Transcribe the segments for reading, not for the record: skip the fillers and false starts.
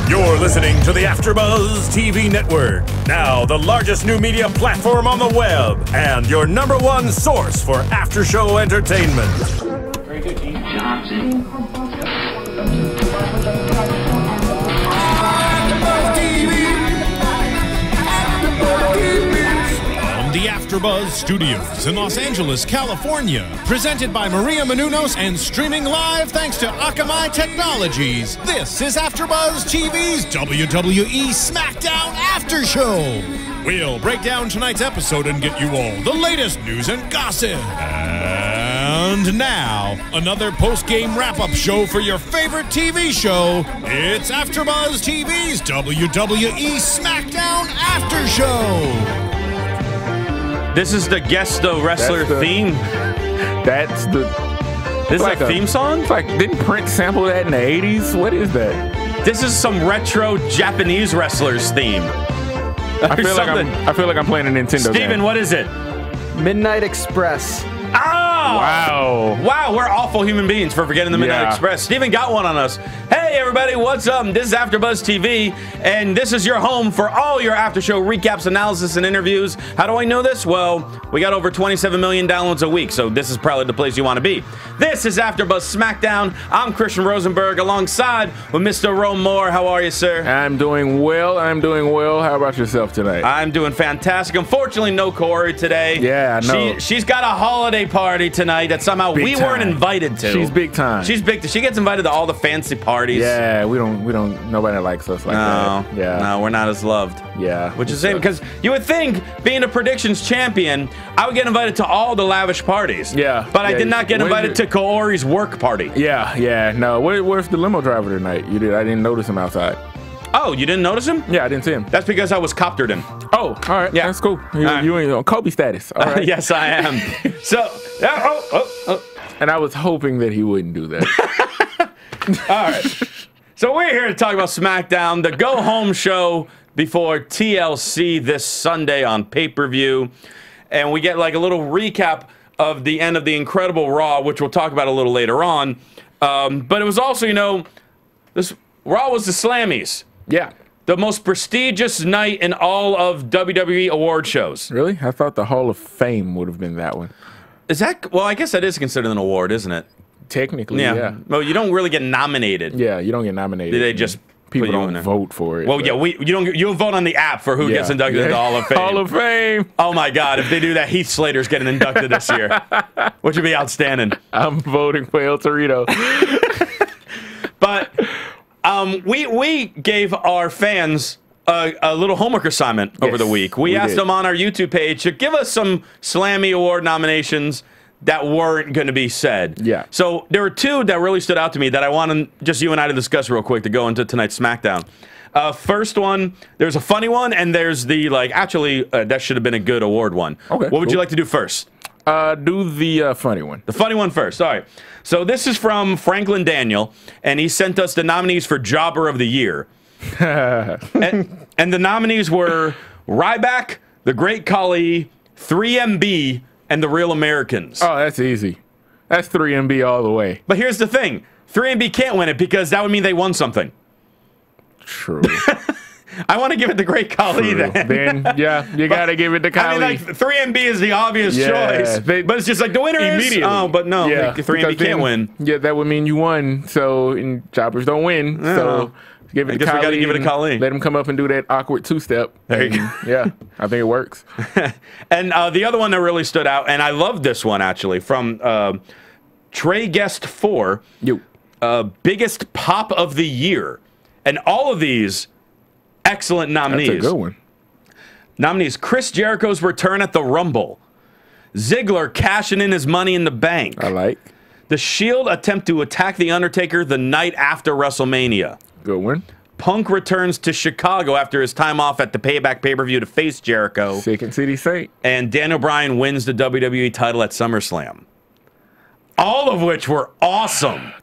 You're listening to the AfterBuzz TV Network, now the largest new media platform on the web, and your #1 source for after-show entertainment. Very good, Dean Johnson. The AfterBuzz Studios in Los Angeles, California. Presented by Maria Menounos and streaming live thanks to Akamai Technologies. This is AfterBuzz TV's WWE SmackDown After Show. We'll break down tonight's episode and get you all the latest news and gossip. And now, another post-game wrap-up show for your favorite TV show. It's AfterBuzz TV's WWE SmackDown After Show. This is the guest wrestler theme. That's the. This is like a theme song? It's like, didn't Prince sample that in the 80s? What is that? This is some retro Japanese wrestlers theme. I feel like I'm playing a Nintendo Steven, game. what is it? Midnight Express. Oh! Wow, we're awful human beings for forgetting the Midnight Express. Steven got one on us. Hey, everybody, what's up? This is AfterBuzz TV, and this is your home for all your after-show recaps, analysis, and interviews. How do I know this? Well, we got over 27 million downloads a week, so this is probably the place you want to be. This is AfterBuzz SmackDown. I'm Christian Rosenberg, alongside with Mr. Rome Moore. How are you, sir? I'm doing well. How about yourself tonight? I'm doing fantastic. Unfortunately, no Corey today. Yeah, I know. She's got a holiday party tonight that somehow we weren't invited to. She's big time. She's big. She gets invited to all the fancy parties. Yeah, we don't. Nobody likes us like that. Yeah, no, we're not as loved. Yeah, which is insane because you would think, being a predictions champion, I would get invited to all the lavish parties. Yeah, but I did not get invited to Kaori's work party. Yeah. No, where's the limo driver tonight? You did. I didn't notice him outside. Oh, you didn't notice him? Yeah, I didn't see him. That's because I was coptered in. Oh, all right. Yeah, that's cool. You ain't on Kobe status. All right. Yes, I am. So, and I was hoping that he wouldn't do that. All right. So we're here to talk about SmackDown, the go-home show before TLC this Sunday on pay-per-view. And we get like a little recap of the end of the incredible Raw, which we'll talk about a little later on. But it was also, this Raw was the Slammies. Yeah. The most prestigious night in all of WWE award shows. Really? I thought the Hall of Fame would have been that one. Is that? Well, I guess that is considered an award, isn't it? Technically, yeah. Well, you don't really get nominated. Yeah, you don't get nominated. They just people don't vote for it. Well, yeah, you don't vote on the app for who gets inducted into the Hall of Fame. Hall of Fame. Oh my God! If they do that, Heath Slater's getting inducted this year, which would be outstanding. I'm voting for El Torito. But we gave our fans a little homework assignment over the week. We asked them on our YouTube page to give us some Slammy Award nominations that weren't going to be said. Yeah. So there were two that really stood out to me that I want just you and I to discuss real quick to go into tonight's SmackDown. First one, there's a funny one, and there's the, that should have been a good award one. Okay. What would you like to do first? Do the funny one. The funny one first. All right. So this is from Franklin Daniel, and he sent us the nominees for Jobber of the Year. and the nominees were Ryback, The Great Khali, 3MB, and The Real Americans. Oh, that's easy. That's 3MB all the way. But here's the thing. 3MB can't win it because that would mean they won something. True. I want to give it to Great Khali then. Yeah, you got to give it to Khali. I mean, 3MB is the obvious choice. But it's just like the winner immediately. Oh, but no, 3MB can't win. Yeah, that would mean you won. So, Jobbers don't win. So, give it to Khali. We got to give it to Khali. Let him come up and do that awkward two-step. There you go. Yeah, I think it works. And the other one that really stood out, and I love this one actually, from Trey Guest 4, Biggest Pop of the Year. And all of these excellent nominees. That's a good one. Nominees: Chris Jericho's return at the Rumble, Ziggler cashing in his Money in the Bank. I like. The Shield attempt to attack The Undertaker the night after WrestleMania. Good one. Punk returns to Chicago after his time off at the Payback pay-per-view to face Jericho. Second City Saint. And Daniel Bryan wins the WWE title at SummerSlam. All of which were awesome.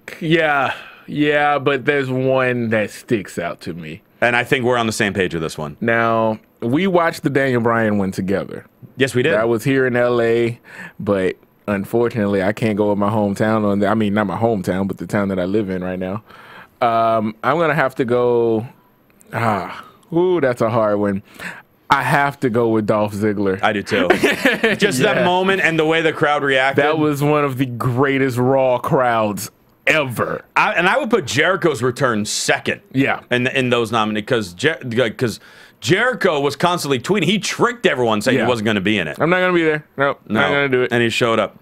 Yeah, but there's one that sticks out to me. And I think we're on the same page with this one. Now, we watched the Daniel Bryan one together. Yes, we did. I was here in L.A., but unfortunately, I can't go with my hometown. I mean, not my hometown, but the town that I live in right now. I'm going to have to go Ooh, that's a hard one. I have to go with Dolph Ziggler. I do too. Just that moment and the way the crowd reacted. That was one of the greatest Raw crowds ever. I would put Jericho's return second. Yeah. In those nominated because Jericho was constantly tweeting. He tricked everyone saying he wasn't going to be in it. I'm not going to be there. Nope, not going to do it. And he showed up.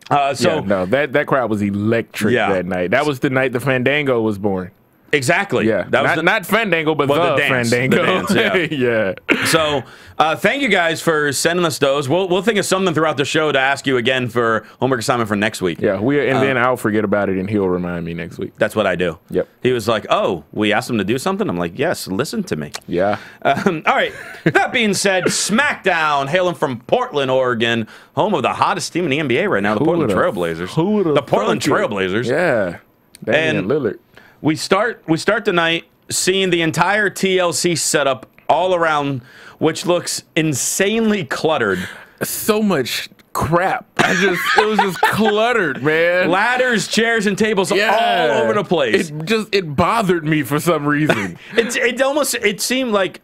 That crowd was electric that night. That was the night the Fandango was born. Exactly. Yeah. That was not Fandango, but the dance. Fandango. The dance, yeah. So thank you guys for sending us those. We'll think of something throughout the show to ask you again for homework assignment for next week. Yeah. Then I'll forget about it and he'll remind me next week. That's what I do. Yep. He was like, "Oh, we asked him to do something." I'm like, "Yes, listen to me." Yeah. All right. That being said, SmackDown, hailing from Portland, Oregon, home of the hottest team in the NBA right now, the Portland Trailblazers. The Portland Trailblazers. Yeah. Damian Lillard. We start the night seeing the entire TLC setup all around, which looks insanely cluttered. So much crap. It was just cluttered, man. Ladders, chairs, and tables all over the place. It bothered me for some reason. It seemed like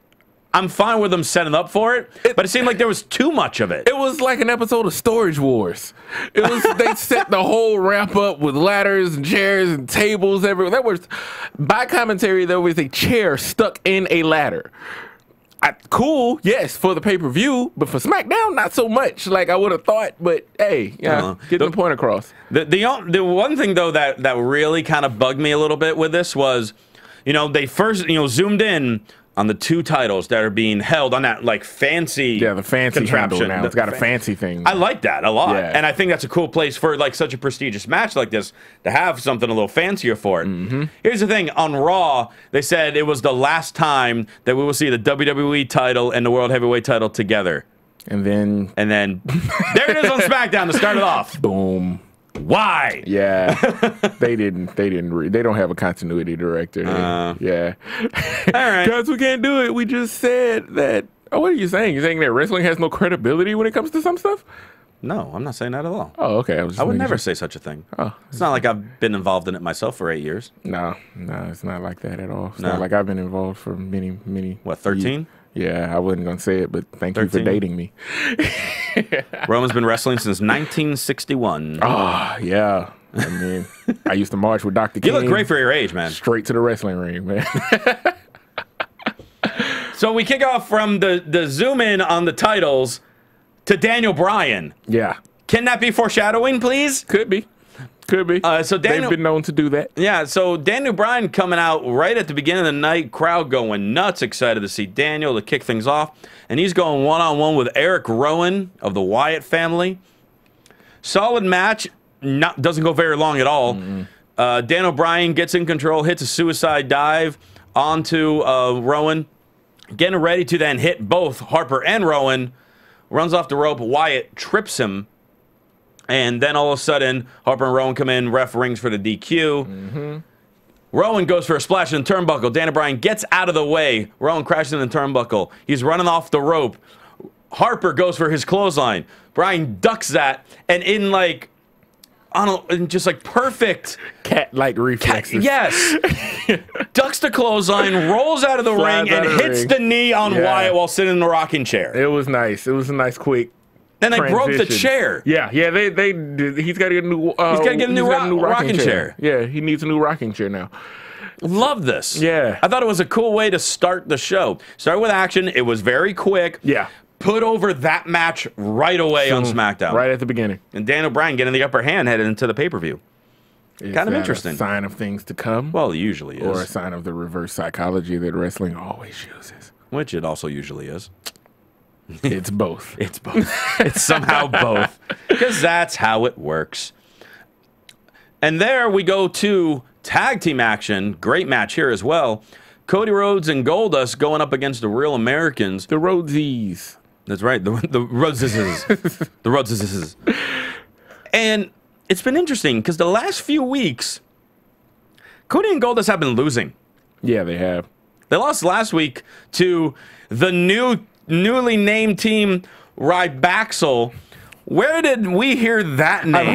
I'm fine with them setting up for it, but it seemed like there was too much of it. It was like an episode of Storage Wars. They set the whole ramp up with ladders and chairs and tables everywhere. That was, by commentary, there was a chair stuck in a ladder. Cool, yes, for the pay-per-view, but for SmackDown, not so much. Like I would have thought, but hey, getting the point across. The one thing though that really kind of bugged me a little bit with this was, they first zoomed in on the two titles that are being held on that fancy the fancy contraption. Now. It's got a fancy thing. I like that a lot, yeah. And I think that's a cool place for such a prestigious match like this to have something a little fancier for it. Mm-hmm. Here's the thing: on Raw, they said it was the last time that we will see the WWE title and the World Heavyweight title together. And then there it is on SmackDown to start it off. Boom. Why? Yeah, they don't have a continuity director. Yeah. All right. Guys, we can't do it. We just said that. Oh, what are you saying? You're saying that wrestling has no credibility when it comes to some stuff? No, I'm not saying that at all. Oh, okay. I would never say such a thing. Oh. It's not like I've been involved in it myself for 8 years. No, it's not like that at all. It's not like I've been involved for many. What, 13? Yeah, I wasn't going to say it, but thank 13? You for dating me. Roman's been wrestling since 1961. Oh, yeah. I mean, I used to march with Dr. King. You look great for your age, man. Straight to the wrestling ring, man. So we kick off from the zoom in on the titles to Daniel Bryan. Yeah. Can that be foreshadowing, please? Could be. Could be. So Daniel, they've been known to do that. Yeah, so Daniel Bryan coming out right at the beginning of the night, crowd going nuts, excited to see Daniel to kick things off. And he's going one-on-one with Eric Rowan of the Wyatt family. Solid match, doesn't go very long at all. Mm-hmm. Daniel Bryan gets in control, hits a suicide dive onto Rowan, getting ready to then hit both Harper and Rowan. Runs off the rope, Wyatt trips him. And then all of a sudden, Harper and Rowan come in, ref rings for the DQ. Mm-hmm. Rowan goes for a splash in the turnbuckle. Daniel Bryan gets out of the way. Rowan crashes in the turnbuckle. He's running off the rope. Harper goes for his clothesline. Bryan ducks that, and in perfect cat-like reflexes. Yes. Ducks the clothesline, rolls out of the ring, and hits the knee on Wyatt while sitting in the rocking chair. It was nice. It was a nice quick. Then they broke the chair. Yeah. They did. He's got to get a new. He's got to get a new rocking chair. Yeah, he needs a new rocking chair now. Love this. Yeah, I thought it was a cool way to start the show. Start with action. It was very quick. Yeah. Put over that match right away on SmackDown. Right at the beginning. And Daniel Bryan getting the upper hand headed into the pay-per-view. Kind of interesting. A sign of things to come? Well, it usually is. Or a sign of the reverse psychology that wrestling always uses. Which it also usually is. It's both. It's both. It's somehow both. Because that's how it works. And there we go to tag team action. Great match here as well. Cody Rhodes and Goldust going up against the Real Americans. The Rhodesies. That's right. The Rhodesies. The Rhodesies. And it's been interesting because the last few weeks, Cody and Goldust have been losing. Yeah, they have. They lost last week to the newly named team Rybaxel. Where did we hear that name?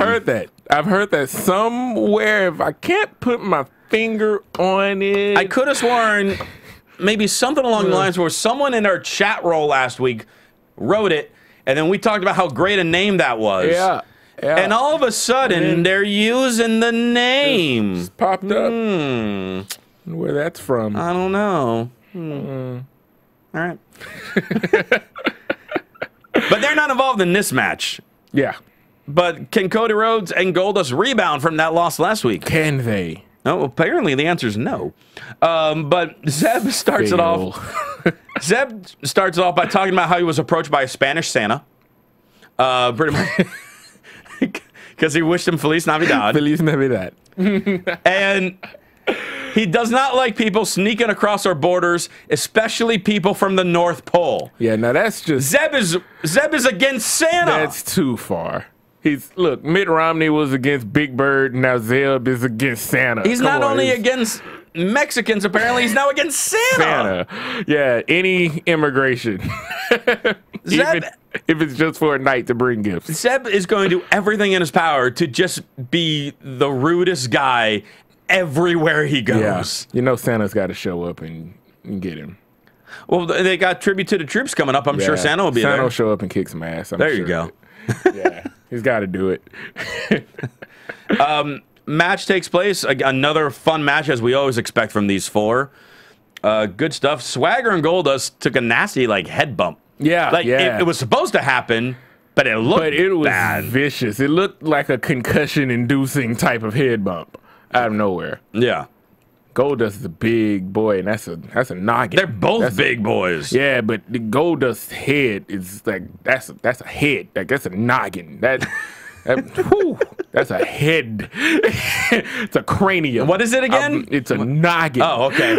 I've heard that somewhere. If I can't put my finger on it, I could have sworn maybe something along the lines where someone in our chat roll last week wrote it, and then we talked about how great a name that was. Yeah. And all of a sudden, they're using the name. Just popped up. Where that's from. I don't know. All right. But they're not involved in this match. Yeah. But can Cody Rhodes and Goldust rebound from that loss last week? Can they? Oh, apparently the answer is no. But Zeb starts it off. Zeb starts it off by talking about how he was approached by a Spanish Santa. Pretty much. Because he wished him Feliz Navidad. Feliz Navidad. And he does not like people sneaking across our borders, especially people from the North Pole. Yeah, now that's just... Zeb is against Santa. That's too far. Look, Mitt Romney was against Big Bird, now Zeb is against Santa. He's not only against Mexicans, apparently, he's now against Santa. Yeah, any immigration. Zeb, if it's just for a night to bring gifts. Zeb is going to do everything in his power to just be the rudest guy everywhere he goes. Yeah. You know Santa's got to show up and get him. Well, they got Tribute to the Troops coming up. I'm sure Santa will be there. Santa will show up and kick some ass. There you go. Yeah, he's got to do it. Match takes place. Another fun match, as we always expect from these four. Good stuff. Swagger and Goldust took a nasty head bump. Yeah, It was supposed to happen, but it looked bad. Vicious. It looked like a concussion-inducing type of head bump out of nowhere. Yeah. Goldust is a big boy, and that's a noggin. They're both big boys. Yeah, but the Goldust head is that's a head. That's a noggin. That's a head. It's a cranium. What is it again? It's a noggin. Oh, okay.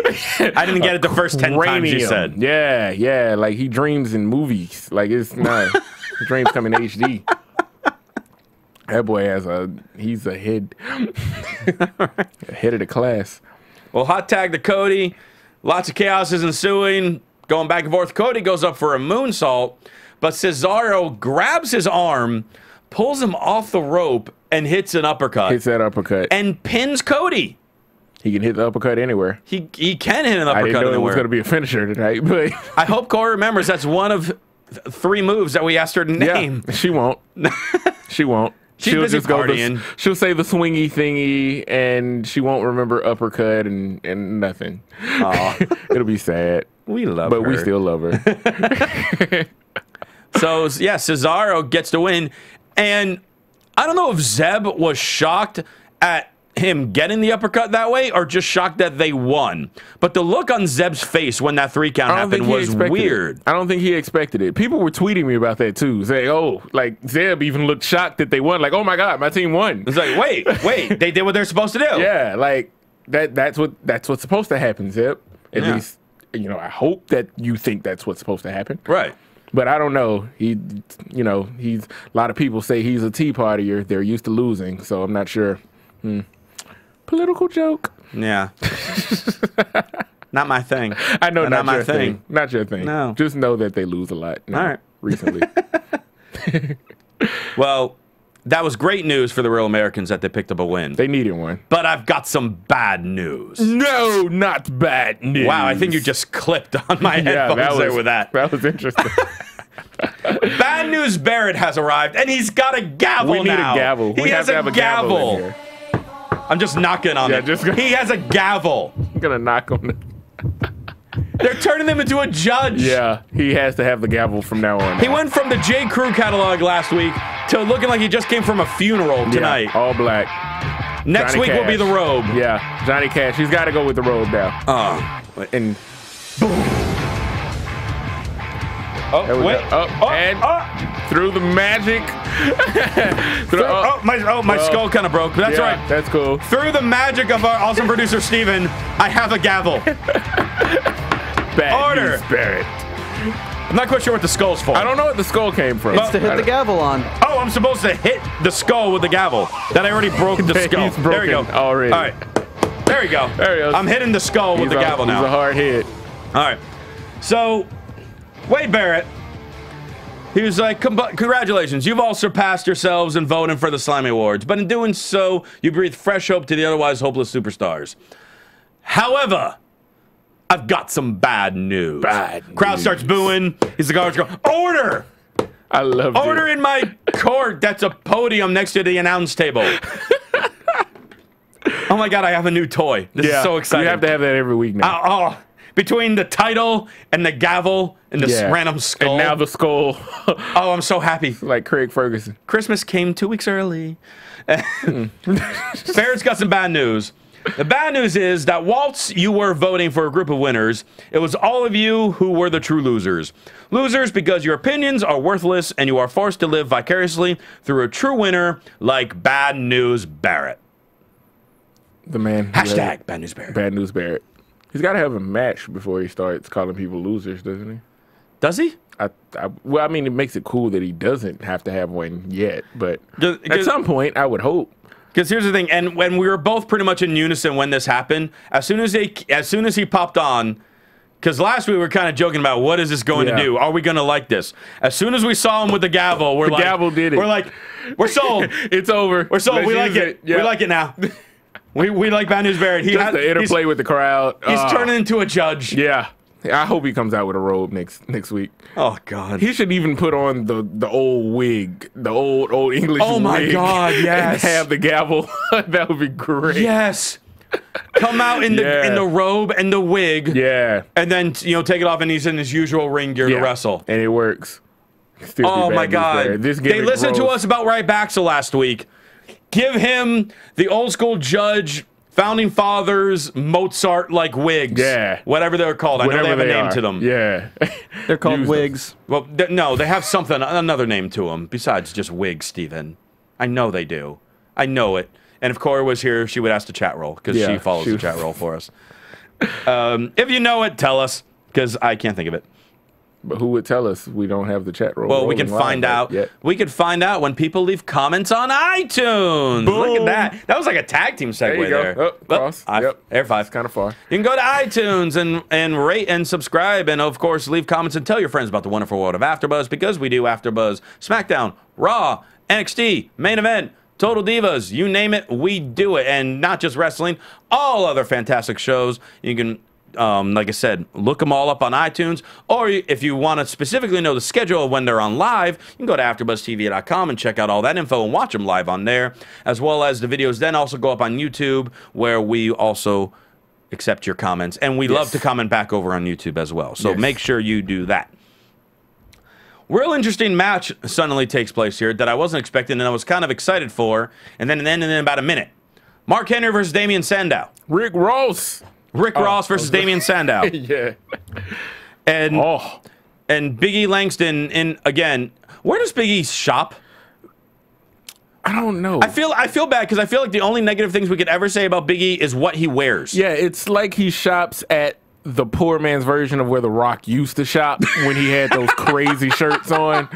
I didn't get it the first 10 times you said. Yeah. Like he dreams in movies. Like it's not dreams come in HD. That boy he's a head. Head of the class. Well, hot tag to Cody. Lots of chaos is ensuing. Going back and forth. Cody goes up for a moonsault, but Cesaro grabs his arm, pulls him off the rope, and hits an uppercut. Hits that uppercut. And pins Cody. He can hit the uppercut anywhere. He can hit an uppercut I didn't know anywhere. it was going to be a finisher tonight, but... I hope Corey remembers that's one of 3 moves that we asked her to name. Yeah, she won't. She won't. She'll just partying. She'll say the swingy thingy, and she won't remember uppercut and nothing. It'll be sad. We love her. But we still love her. So, yeah, Cesaro gets to win. And I don't know if Zeb was shocked at him getting the uppercut that way or just shocked that they won. But the look on Zeb's face when that 3 count happened was weird. I don't think he expected it. People were tweeting me about that too, saying, Zeb even looked shocked that they won. Like, oh my God, my team won. It's like, wait, they did what they're supposed to do. Yeah, like that's what's supposed to happen, Zeb. At least, I hope that you think that's what's supposed to happen. Right. But I don't know. He's a lot of people say he's a Tea Partier. They're used to losing, so I'm not sure. Political joke. Yeah. Not my thing. I know, not my thing. Not your thing. No. Just know that they lose a lot now, all right. Recently. Well, that was great news for the Real Americans that they picked up a win. They needed one. But I've got some bad news. No, not bad news. Wow, I think you just clipped on my headphones there with that. That was interesting. Bad news Barrett has arrived, and he's got a gavel now. We need a gavel. He has a gavel. In here. I'm just knocking on it. He has a gavel. I'm going to knock on it. They're turning him into a judge. Yeah, he has to have the gavel from now on. He went from the J. Crew catalog last week to looking like he just came from a funeral tonight. Yeah, all black. Next Johnny week Cash. will be the robe. Yeah, Johnny Cash. He's got to go with the robe now. And boom. Oh, wait. Through the magic. My skull kind of broke. That's right. That's cool. Through the magic of our awesome producer, Steven, I have a gavel. Bad news, Barrett. I'm not quite sure what the skull's for. I don't know what the skull came from. It's to hit the gavel on. Oh, I'm supposed to hit the skull with the gavel. That I already broke the skull. He's broken there we go. already. All right. There we go. There he goes. I'm hitting the skull with the gavel now. He's a hard hit. All right. So, Wade Barrett, he was like, congratulations, you've all surpassed yourselves in voting for the Slimy Awards, but in doing so, you breathe fresh hope to the otherwise hopeless superstars. However, I've got some bad news. Bad Crowd news. starts booing. He's the guards going, order! I love Order it. in my court. That's a podium next to the announce table. Oh my God, I have a new toy. This is so exciting. You have to have that every week now. Between the title and the gavel and the random skull. And now the skull. Oh, I'm so happy. Like Craig Ferguson. Christmas came 2 weeks early. Barrett's got some bad news. The bad news is that whilst you were voting for a group of winners, it was all of you who were the true losers. Losers because your opinions are worthless and you are forced to live vicariously through a true winner like Bad News Barrett. The man. Hashtag Bad News Barrett. Bad News Barrett. He's got to have a match before he starts calling people losers, doesn't he? Does he? Well, I mean, it makes it cool that he doesn't have to have one yet, but at 'Cause- some point, I would hope. Because here's the thing, and when we were both pretty much in unison when this happened, as soon as he popped on, because last week we were kind of joking about what is this going to do? Are we going to like this? As soon as we saw him with the gavel, The gavel did it. We're like, we're sold. It's over. We're sold. Let's We like use it. Yeah. We like it now. we like Bad News Barrett. Just the interplay with the crowd. He's turning into a judge. Yeah. I hope he comes out with a robe next week. Oh God. He should even put on the old wig, the old English wig. Oh my God, yes. And have the gavel. That would be great. Yes. Come out in the robe and the wig. Yeah. And then take it off, and he's in his usual ring gear to wrestle. And it works. Still be Oh Bad my News God. Barrett. This They gimmick listened to rolls. us about Ray Baxel last week. Give him the old school judge, founding fathers, Mozart-like wigs. Yeah. Whatever they're called. I know they have a name to them. Yeah. They're called Use wigs. Well, no, they have another name to them besides just wigs, Steven. I know they do. I know it. And if Cora was here, she would ask the chat roll because Yeah, she follows the chat roll for us. If you know it, tell us because I can't think of it. But who would tell us we don't have the chat roll? Well, we can rolling find live out. yet? We could find out when people leave comments on iTunes. Look at that. That was like a tag team segue There you go. there. Oh, cross. Yep. Air 5. It's kind of far. You can go to iTunes and rate and subscribe, and of course leave comments and tell your friends about the wonderful world of AfterBuzz because we do AfterBuzz, SmackDown, Raw, NXT, Main Event, Total Divas, you name it, we do it, and not just wrestling, all other fantastic shows. You can. Like I said, look them all up on iTunes, or if you want to specifically know the schedule of when they're on live, you can go to AfterBuzzTV.com and check out all that info and watch them live on there, as well as the videos then also go up on YouTube, where we also accept your comments, and we love to comment back over on YouTube as well, so make sure you do that. Real interesting match suddenly takes place here that I wasn't expecting and I was kind of excited for, and then it ended in about a minute. Mark Henry versus Damian Sandow. Rick Ross. Rick Ross versus Damian Sandow. Yeah. And Big E Langston again. Where does Big E shop? I don't know. I feel bad because I feel like the only negative things we could ever say about Big E is what he wears. Yeah, it's like he shops at the poor man's version of where The Rock used to shop when he had those crazy shirts on.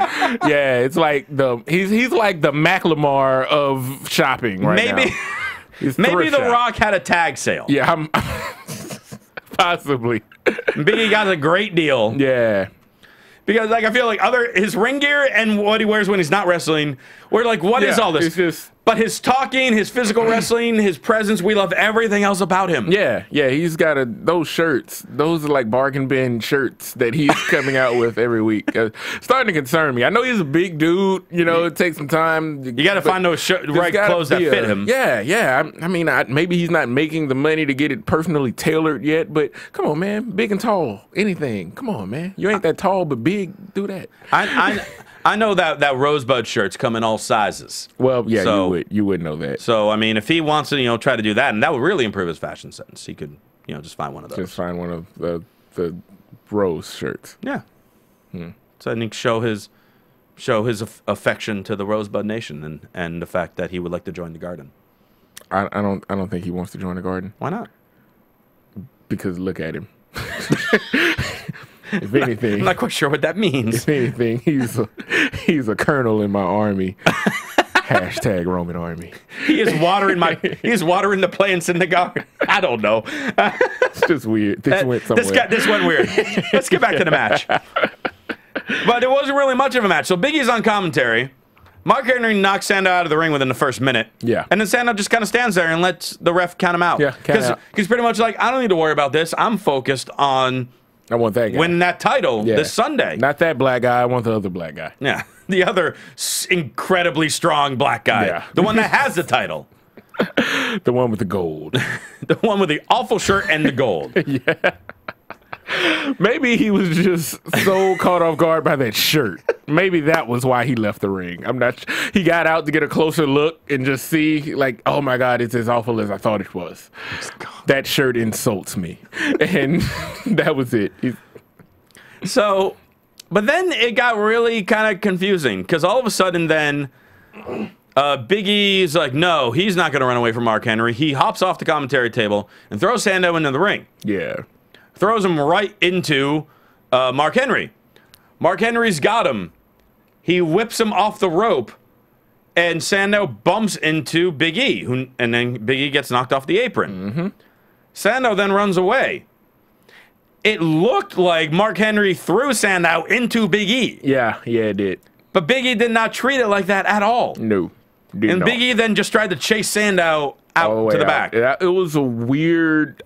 Yeah, it's like he's like the Macklemore of shopping right now. Maybe The shop. Rock had a tag sale. Yeah, possibly. Big E got a great deal. Yeah. Because I feel like his ring gear and what he wears when he's not wrestling, we're like, what is all this? It's just, but his talking, his physical wrestling, his presence, we love everything else about him. yeah, he's got those shirts. Those are like bargain bin shirts that he's coming out with every week. Starting to concern me. I know he's a big dude. It takes some time. You got to find those right clothes that fit him. Yeah. I mean, maybe he's not making the money to get it personally tailored yet, but come on, man. Big and tall. Anything. Come on, man. You ain't that tall, but big. Do that. I know that Rosebud shirts come in all sizes. Well, yeah, So- you would know that. So, I mean, if he wants to, try to do that, and that would really improve his fashion sense, he could, just find one of those. Just find one of the rose shirts. Yeah. So I think show his affection to the Rosebud Nation and the fact that he would like to join the Garden. I don't think he wants to join the Garden Why not? because look at him. If anything, I'm not quite sure what that means. if anything, he's a colonel in my army. Hashtag Roman army. He is watering the plants in the garden. I don't know. It's just weird. This went somewhere. This went weird. Let's get back to the match. But it wasn't really much of a match. So Big E's on commentary. Mark Henry knocks Sandow out of the ring within the first minute. Yeah. And then Sandow just kind of stands there and lets the ref count him out. Yeah, count out. Because pretty much like, I don't need to worry about this. I'm focused on I want that guy. winning that title this Sunday. Not that black guy. I want the other black guy. Yeah. The other incredibly strong black guy. Yeah. The one that has the title. The one with the gold. The one with the awful shirt and the gold. Maybe he was just so caught off guard by that shirt. Maybe that was why he left the ring. I'm not. He got out to get a closer look and just see, like, oh my God, it's as awful as I thought it was. That shirt insults me, and that was it. So, but then it got really kind of confusing because all of a sudden, then Big E's like, no, he's not going to run away from Mark Henry. He hops off the commentary table and throws Sandow into the ring. Yeah. Throws him right into Mark Henry. Mark Henry's got him. He whips him off the rope, and Sandow bumps into Big E, and then Big E gets knocked off the apron. Mm-hmm. Sandow then runs away. It looked like Mark Henry threw Sandow into Big E. Yeah, it did. But Big E did not treat it like that at all. No. And Big E then just tried to chase Sandow out to the back. It was a weird...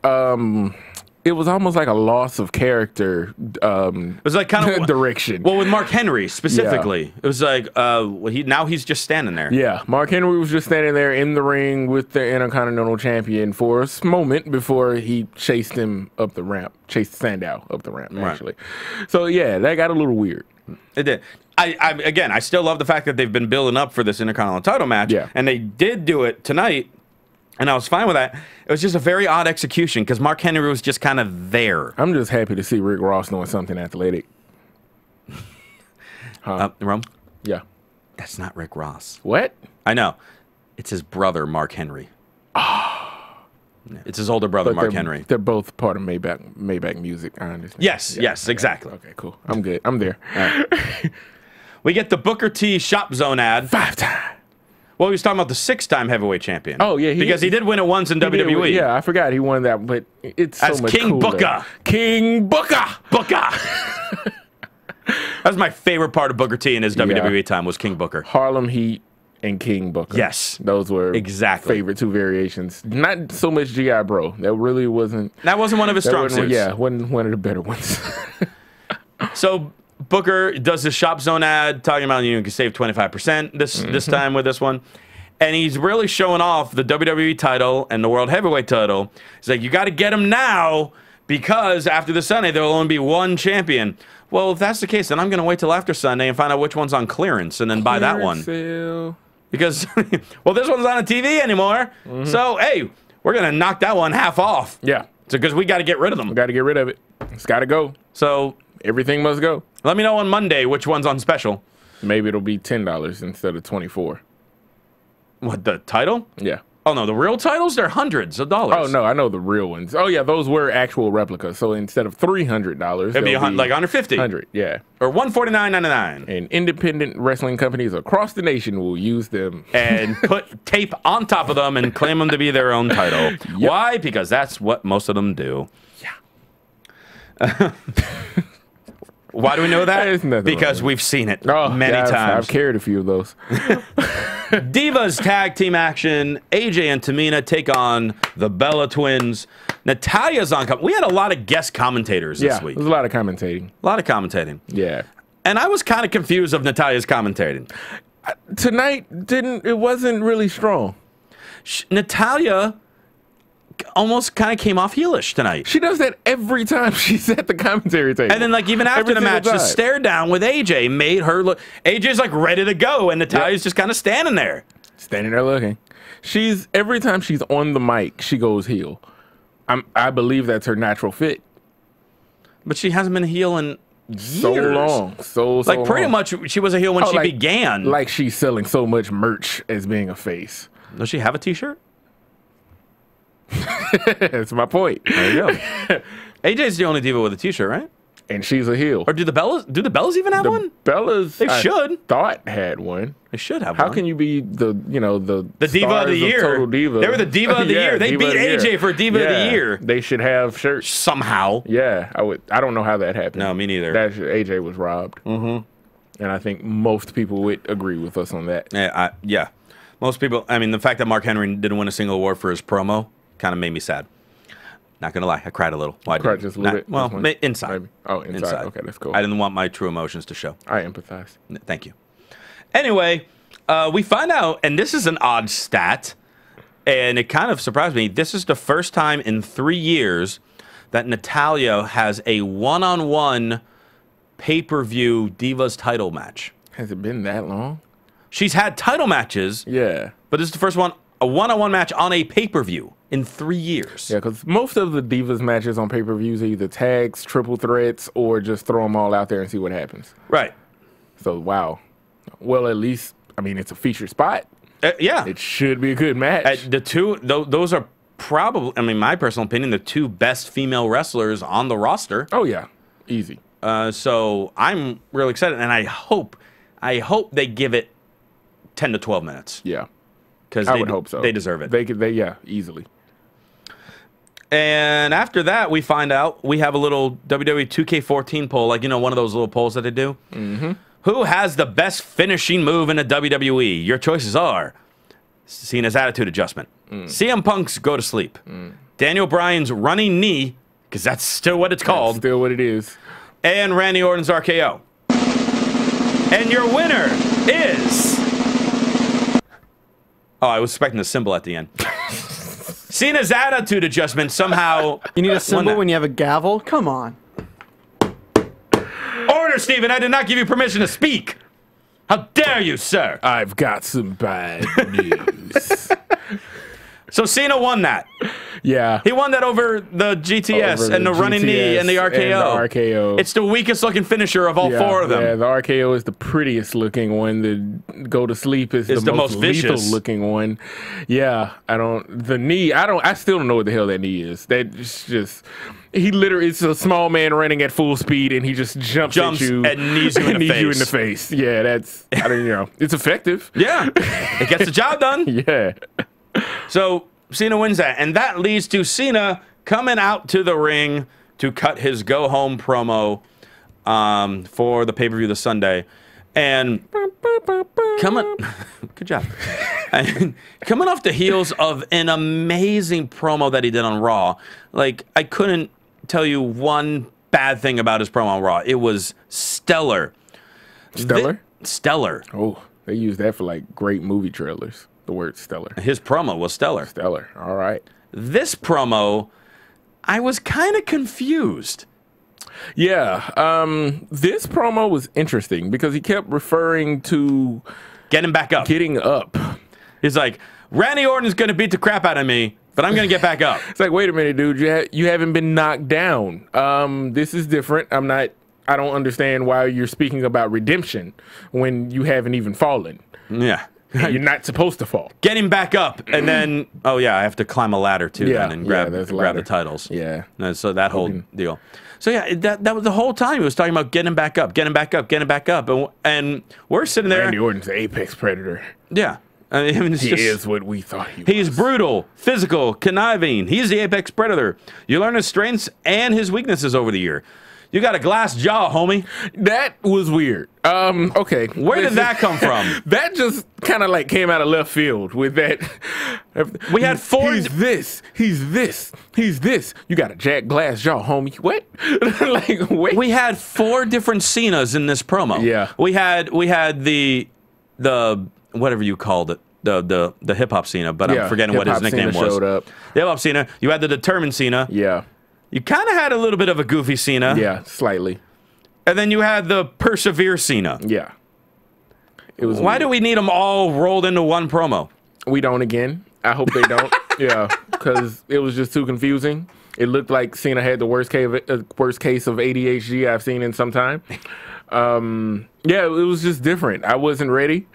it was almost like a loss of character. It was like kind of direction. Well, with Mark Henry specifically, it was like now he's just standing there. Yeah, Mark Henry was just standing there in the ring with the Intercontinental Champion for a moment before he chased him up the ramp, chased Sandow up the ramp, actually. So yeah, that got a little weird. It did. I still love the fact that they've been building up for this Intercontinental title match, and they did do it tonight. And I was fine with that. It was just a very odd execution because Mark Henry was just kind of there. I'm just happy to see Rick Ross doing something athletic. Rome? Yeah. That's not Rick Ross. What? I know. It's his brother, Mark Henry. It's his older brother, Mark Henry. They're both part of Maybach Music, I understand. Yes, exactly. Okay, cool. I'm good. I'm there. Right. We get the Booker T Shop Zone ad. 5 times. Well, he was talking about the 6-time heavyweight champion. Oh, yeah. Because he did win it once in WWE. Yeah, I forgot he won that, but it's so much King cooler. Booker. King Booker. That was my favorite part of Booker T in his WWE time was King Booker. Harlem Heat and King Booker. Yes. Those were favorite 2 variations. Not so much G.I. Bro. That really wasn't. That wasn't one of his strong suits. Yeah, wasn't one of the better ones. So Booker does his Shop Zone ad talking about you can save 25% this time with this one. And he's really showing off the WWE title and the World Heavyweight title. He's like, you got to get them now because after the Sunday, there will only be one champion. Well, if that's the case, then I'm going to wait till after Sunday and find out which one's on clearance and then buy that one. Sale. Because, well, this one's not on TV anymore. So, hey, we're going to knock that one half off. Yeah. So, because we got to get rid of them. We got to get rid of it. It's got to go. So, everything must go. Let me know on Monday which one's on special. Maybe it'll be $10 instead of $24. What, the title? Yeah. Oh, no, the real titles? They're hundreds of dollars. Oh, no, I know the real ones. Oh, yeah, those were actual replicas. So instead of $300, it'd be like $150. $100, yeah. Or $149.99. And independent wrestling companies across the nation will use them. And put tape on top of them and claim them to be their own title. Yep. Why? Because that's what most of them do. Yeah. Why do we know that? Because we've seen it many times. I've carried a few of those. Divas tag team action. AJ and Tamina take on the Bella Twins. Natalia's on. We had a lot of guest commentators this week. There's a lot of commentating. A lot of commentating. Yeah. And I was kind of confused of Natalia's commentating. Tonight it wasn't really strong. Natalia almost kind of came off heelish tonight. She does that every time she's at the commentary table. And then, like, even after the match, the stare down with AJ made her look. AJ's like ready to go, and Natalia's just kind of standing there. Standing there looking. Every time she's on the mic, she goes heel. I believe that's her natural fit. But she hasn't been a heel in years. So long. So like, pretty much, she was a heel when she began. Like, she's selling so much merch as being a face. Does she have a t-shirt? That's my point. There you go. AJ's the only diva with a t-shirt, right? And she's a heel. Or do the Bellas even have one? Bellas, they should. Thought had one. They should have one. How can you be the diva of the year? Total Diva. They were the diva of the year. They beat AJ for diva of the year. They should have shirts somehow. Yeah, I don't know how that happened. No, me neither. AJ was robbed. And I think most people would agree with us on that. Yeah. Most people, I mean, the fact that Mark Henry didn't win a single award for his promo kind of made me sad. Not going to lie. I cried a little. Why Cried just a little bit? Well, inside. Maybe. Oh, inside. Okay, that's cool. I didn't want my true emotions to show. I empathize. Thank you. Anyway, we find out, and this is an odd stat, and it kind of surprised me. This is the first time in 3 years that Natalya has a one-on-one pay-per-view Divas title match. Has it been that long? She's had title matches. Yeah. But this is the first one, a one-on-one match on a pay-per-view in 3 years. Yeah, because most of the Divas matches on pay-per-views are either tags, triple threats, or just throw them all out there and see what happens. Right. So, wow. Well, at least, I mean, it's a featured spot. Yeah. It should be a good match. The two, those are probably, I mean, my personal opinion, the two best female wrestlers on the roster. Oh, yeah. Easy. So I'm really excited, and I hope they give it 10 to 12 minutes. Yeah. Because I would hope so. They deserve it. Yeah, easily. And after that, we find out we have a little WWE 2K14 poll, like, one of those little polls that they do. Mm-hmm. Who has the best finishing move in the WWE? Your choices are Cena's attitude adjustment, CM Punk's go to sleep, Daniel Bryan's running knee, because that's still what it's called. That's still what it is. And Randy Orton's RKO. And your winner is... Oh, I was expecting a symbol at the end. Cena's attitude adjustment somehow... You need a symbol when you have a gavel? Come on. Order, Steven! I did not give you permission to speak! How dare you, sir! I've got some bad news. So Cena won that. Yeah. He won that over the GTS and the running knee and the RKO. And the RKO. It's the weakest looking finisher of all four of them. Yeah, the RKO is the prettiest looking one. The go to sleep is the most lethal vicious looking one. Yeah, the knee, I still don't know what the hell that knee is. That's just, he literally, it's a small man running at full speed and he just jumps at you. And knees you in the face. Yeah, that's, it's effective. Yeah, it gets the job done. Yeah. So Cena wins that, and that leads to Cena coming out to the ring to cut his go-home promo for the pay-per-view this Sunday. And good job. And coming off the heels of an amazing promo that he did on Raw, like, I couldn't tell you one bad thing about his promo on Raw. It was stellar. Stellar? Stellar. Oh, they use that for, like, great movie trailers. The word stellar. His promo was stellar. Stellar. All right. This promo, I was kind of confused. Yeah. This promo was interesting because he kept referring to getting back up. Getting up. He's like, Randy Orton's going to beat the crap out of me, but I'm going to get back up. It's like, wait a minute, dude. You haven't been knocked down. This is different. I don't understand why you're speaking about redemption when you haven't even fallen. Yeah. You're not supposed to fall. Getting back up, and then, oh yeah, I have to climb a ladder too, then, and grab the titles. Yeah. So that whole deal. So yeah, that was the whole time he was talking about getting back up, getting back up, getting back up, and we're sitting there. Randy Orton's the apex predator. Yeah. I mean, he is what we thought he was. He's brutal, physical, conniving. He's the apex predator. You learn his strengths and his weaknesses over the year. You got a glass jaw, homie. That was weird. Okay. Where did that come from? That just kind of like came out of left field with that. We had four. He's this. He's this. He's this. You got a jacked glass jaw, homie. What? Like, wait. We had 4 different Cenas in this promo. Yeah. We had the whatever you called it. The hip hop Cena, but I'm forgetting what his nickname was. Showed up. The hip hop Cena. You had the determined Cena. Yeah. You kind of had a little bit of a goofy Cena. Yeah, slightly. And then you had the persevere Cena. Yeah. It was. Why do we need them all rolled into one promo? We don't again. I hope they don't. Yeah, because it was just too confusing. It looked like Cena had the worst case of ADHD I've seen in some time. Yeah, it was just different. I wasn't ready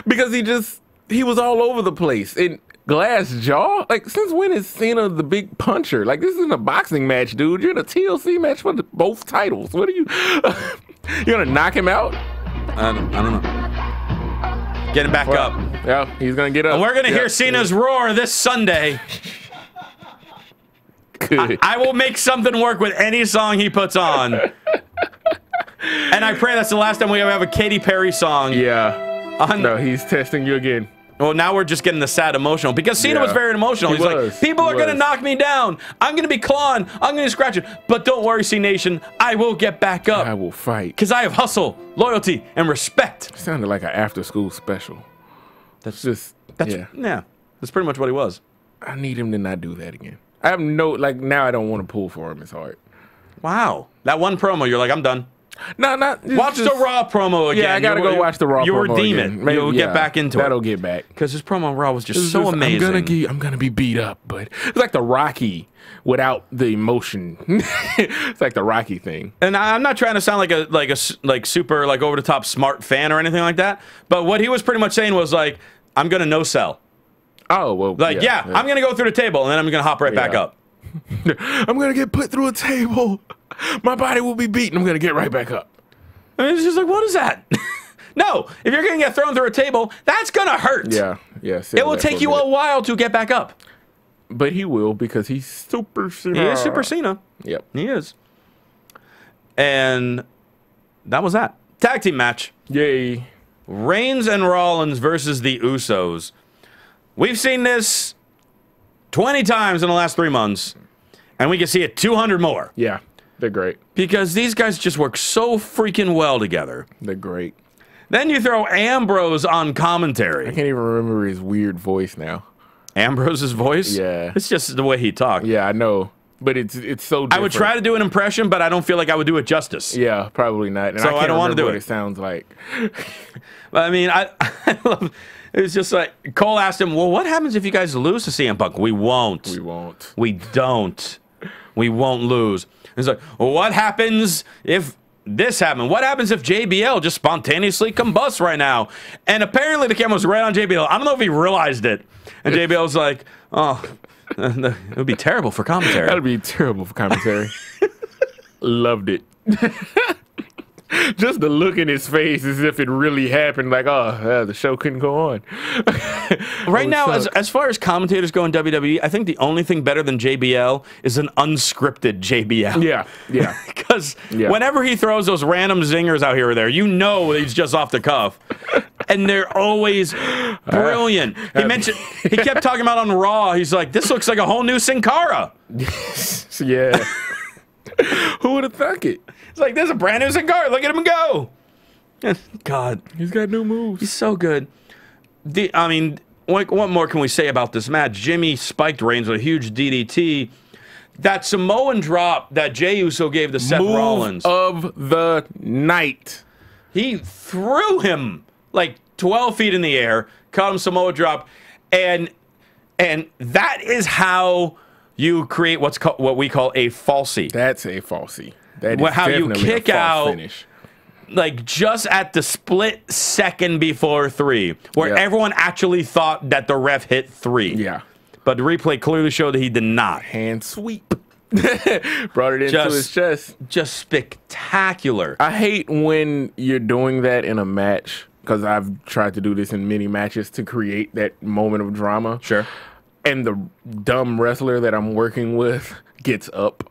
because he was all over the place. Glass jaw? Like, since when is Cena the big puncher? Like, this isn't a boxing match, dude. You're in a TLC match for both titles. What are you? You're gonna knock him out? I don't know. Get him back up. Yeah, he's gonna get up. And we're gonna hear Cena's roar this Sunday. I will make something work with any song he puts on. And I pray that's the last time we ever have a Katy Perry song. Yeah. No, he's testing you again. Well, now we're just getting the sad emotional because Cena was very emotional. He's like, people are going to knock me down. I'm going to be clawing. I'm going to scratch it. But don't worry, C Nation. I will get back up. I will fight. Because I have hustle, loyalty, and respect. It sounded like an after-school special. That's pretty much what he was. I need him to not do that again. I have now I don't want to pull for him as hard. Wow. That one promo, you're like, I'm done. No, not watch the Raw promo again. Yeah, I gotta go watch the Raw promo. You redeem it. Maybe, You'll get back into it. That'll get back. Because his promo on Raw was just so amazing. I'm gonna be beat up, but it's like the Rocky without the emotion. It's like the Rocky thing. And I'm not trying to sound like super over the top smart fan or anything like that. But what he was pretty much saying was like, I'm gonna no sell. Oh well. I'm gonna go through the table and then I'm gonna hop right back up. I'm gonna get put through a table. My body will be beaten. I'm gonna get right back up. I mean, it's just like, what is that? No, if you're gonna get thrown through a table, that's gonna hurt. Yeah. It will take you a while to get back up. But he will because he's Super Cena. He is Super Cena. Yep. He is. And that was that. Tag team match. Yay. Reigns and Rollins versus the Usos. We've seen this 20 times in the last 3 months, and we can see it 200 more. Yeah, they're great. Because these guys just work so freaking well together. They're great. Then you throw Ambrose on commentary. I can't even remember his weird voice now. Ambrose's voice? Yeah. It's just the way he talked. Yeah, I know. But it's so different. I would try to do an impression, but I don't feel like I would do it justice. Yeah, probably not. And so I don't want to do what it. It sounds like. I mean, I love. It's just like Cole asked him, "Well, what happens if you guys lose to CM Punk?" We won't. We won't. We don't. We won't lose. It's like, well, what happens if this happened? What happens if JBL just spontaneously combusts right now? And apparently the camera was right on JBL. I don't know if he realized it. And JBL was like, "Oh, it would be terrible for commentary." That would be terrible for commentary. Loved it. Just the look in his face as if it really happened. Like, oh, the show couldn't go on. Right now, as far as commentators go in WWE, I think the only thing better than JBL is an unscripted JBL. Yeah, yeah. Because whenever he throws those random zingers out here or there, you know he's just off the cuff. And they're always brilliant. He kept talking about on Raw, he's like, this looks like a whole new Sin Cara. Yeah. Who would have thunk it? It's like, there's a brand new Sin Cara. Look at him go. God. He's got new moves. He's so good. I mean, what more can we say about this match? Jimmy spiked Reigns with a huge DDT. That Samoan drop that Jey Uso gave to Seth Rollins. Of the night. He threw him like 12 feet in the air, caught him Samoa drop, and that is how you create what we call a falsie. That's a falsie. That is how you kick out finish. Like just at the split second before 3, where everyone actually thought that the ref hit 3. Yeah. But the replay clearly showed that he did not. Hand sweep. Brought it into his chest. Just spectacular. I hate when you're doing that in a match, because I've tried to do this in many matches to create that moment of drama. Sure. And the dumb wrestler that I'm working with gets up.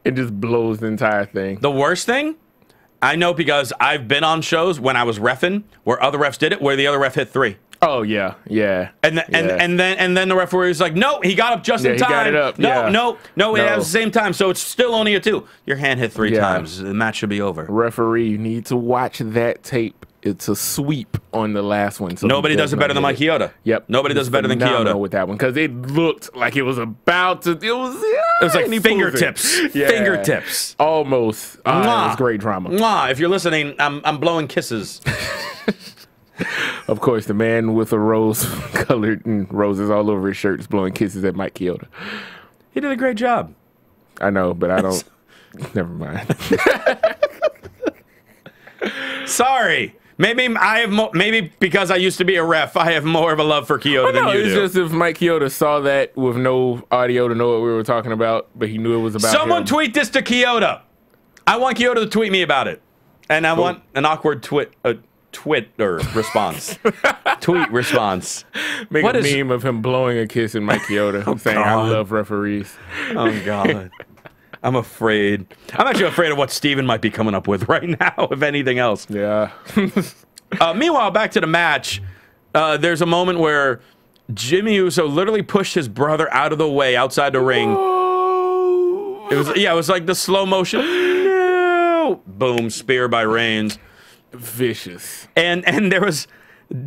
It just blows the entire thing. The worst thing, I know because I've been on shows when I was reffing where other refs did it, where the other ref hit 3. Oh yeah, yeah. And then the referee was like, "No, he got up just in time. He got it up. No, it was the same time, so it's still only a 2. Your hand hit 3 times. The match should be over." Referee, you need to watch that tape. It's a sweep on the last one. So nobody does it better than Mike Chioda. Yep. Nobody does it better than Chioda with that one, because it looked like it was about to. It was like fingertips. Yeah. Fingertips. Almost. It was great drama. Mwah. If you're listening, I'm blowing kisses. Of course, the man with a rose colored and roses all over his shirt is blowing kisses at Mike Chioda. He did a great job. I know, but I don't. Never mind. Sorry. Maybe I have maybe because I used to be a ref, I have more of a love for Chioda than you do. It's just if Mike Chioda saw that with no audio to know what we were talking about, but he knew it was about Someone tweet this to Chioda. I want Chioda to tweet me about it. And I want an awkward Twitter response. Tweet response. Make a meme of him blowing a kiss in Mike Chioda saying, I love referees. Oh, God. I'm afraid. I'm actually afraid of what Steven might be coming up with right now, if anything else. Yeah. Meanwhile, back to the match. There's a moment where Jimmy Uso literally pushed his brother out of the way outside the ring. It was like the slow motion. No! Boom, spear by Reigns. Vicious. And there was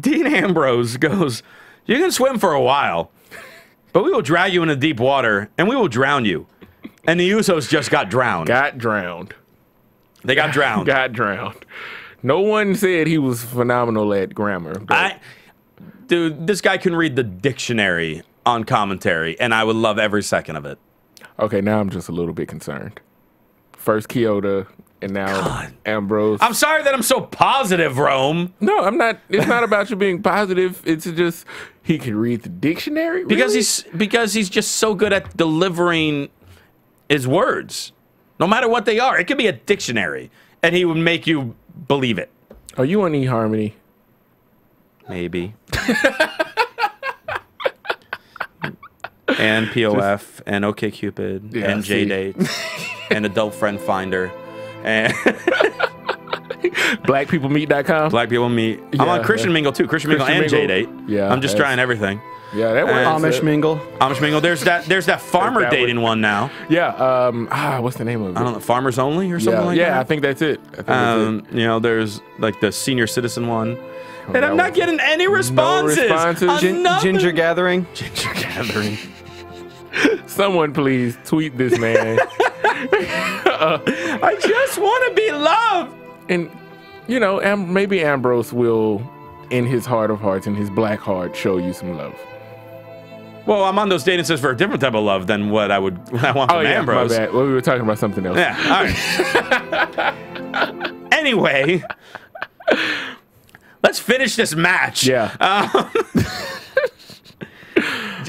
Dean Ambrose goes, "You can swim for a while, but we will drag you into deep water and we will drown you." And the Usos just got drowned. Got drowned. They got drowned. Got drowned. No one said he was phenomenal at grammar. Dude, this guy can read the dictionary on commentary, and I would love every second of it. Okay, now I'm just a little bit concerned. First Kyoto, and now Ambrose. I'm sorry that I'm so positive, Rome. No, I'm not. It's not about you being positive. It's just he can read the dictionary. Really? Because he's just so good at delivering his words, no matter what they are. It could be a dictionary, and he would make you believe it. Are you on eHarmony? Maybe. And POF, and OkCupid, and JDate, and Adult Friend Finder, and BlackPeopleMeet.com. Black People Meet. Yeah, I'm on Christian Mingle too. Christian Mingle and JDate. Yeah, I'm just trying everything. Yeah, that works. Amish Mingle. Amish Mingle. There's that farmer dating one now. Yeah. What's the name of it? I don't know. Farmers Only or something like that. Yeah, I think that's it. You know, there's like the senior citizen one. And I'm not getting any responses. No responses. Ginger Gathering. Ginger Gathering. Someone please tweet this man. I just want to be loved. And, you know, maybe Ambrose will, in his heart of hearts, in his black heart, show you some love. Well, I'm on those dating sites for a different type of love than what I want from Ambrose. My bad. Well, we were talking about something else. Yeah, all right. Anyway, let's finish this match. Yeah.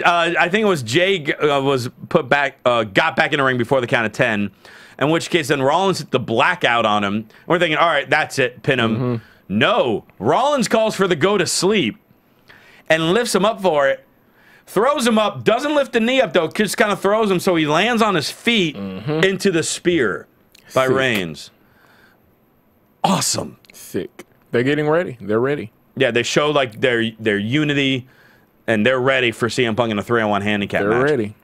I think it was Jay was put back, got back in the ring before the count of 10. In which case, then Rollins hit the blackout on him. We're thinking, all right, that's it, pin him. Mm-hmm. No, Rollins calls for the go to sleep and lifts him up for it. Throws him up, doesn't lift the knee up though, just kind of throws him so he lands on his feet into the spear by Reigns. Awesome. Sick. They're getting ready. They're ready. Yeah, they show like their unity, and they're ready for CM Punk in a 3-on-1 handicap match. They're ready.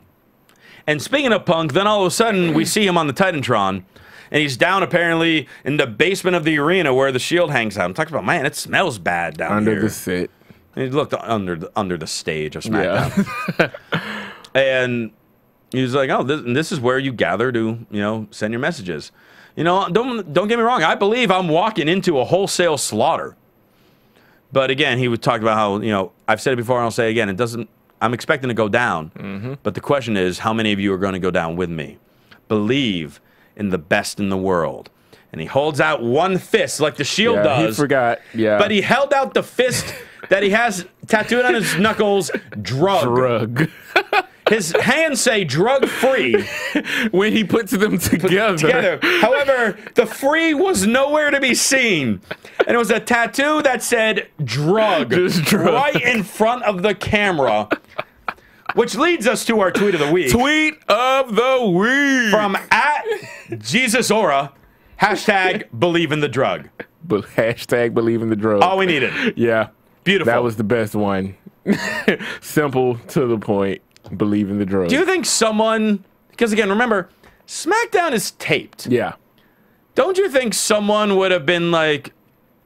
And speaking of Punk, then all of a sudden we see him on the Titantron, and he's down apparently in the basement of the arena where the Shield hangs out. I'm talking about, man, it smells bad down here. Under the set. He looked under the stage of SmackDown. Yeah. And he was like, oh, this is where you gather to, send your messages. Don't get me wrong. I believe I'm walking into a wholesale slaughter. But again, he would talk about how, I've said it before and I'll say it again, I'm expecting to go down. Mm-hmm. But the question is, how many of you are going to go down with me? Believe in the best in the world. And he holds out one fist like the Shield does. He forgot. Yeah. But he held out the fist that he has tattooed on his knuckles, drug. His hands say drug-free. When he puts them together. However, the free was nowhere to be seen. And it was a tattoo that said drug. Just drug. Right in front of the camera. Which leads us to our tweet of the week. Tweet of the week. From @JesusAura, #believe in the drug. #believe in the drug. All we needed. Yeah. Beautiful. That was the best one. Simple, to the point. Believe in the drug. Do you think someone, because again, remember, SmackDown is taped. Yeah. Don't you think someone would have been like,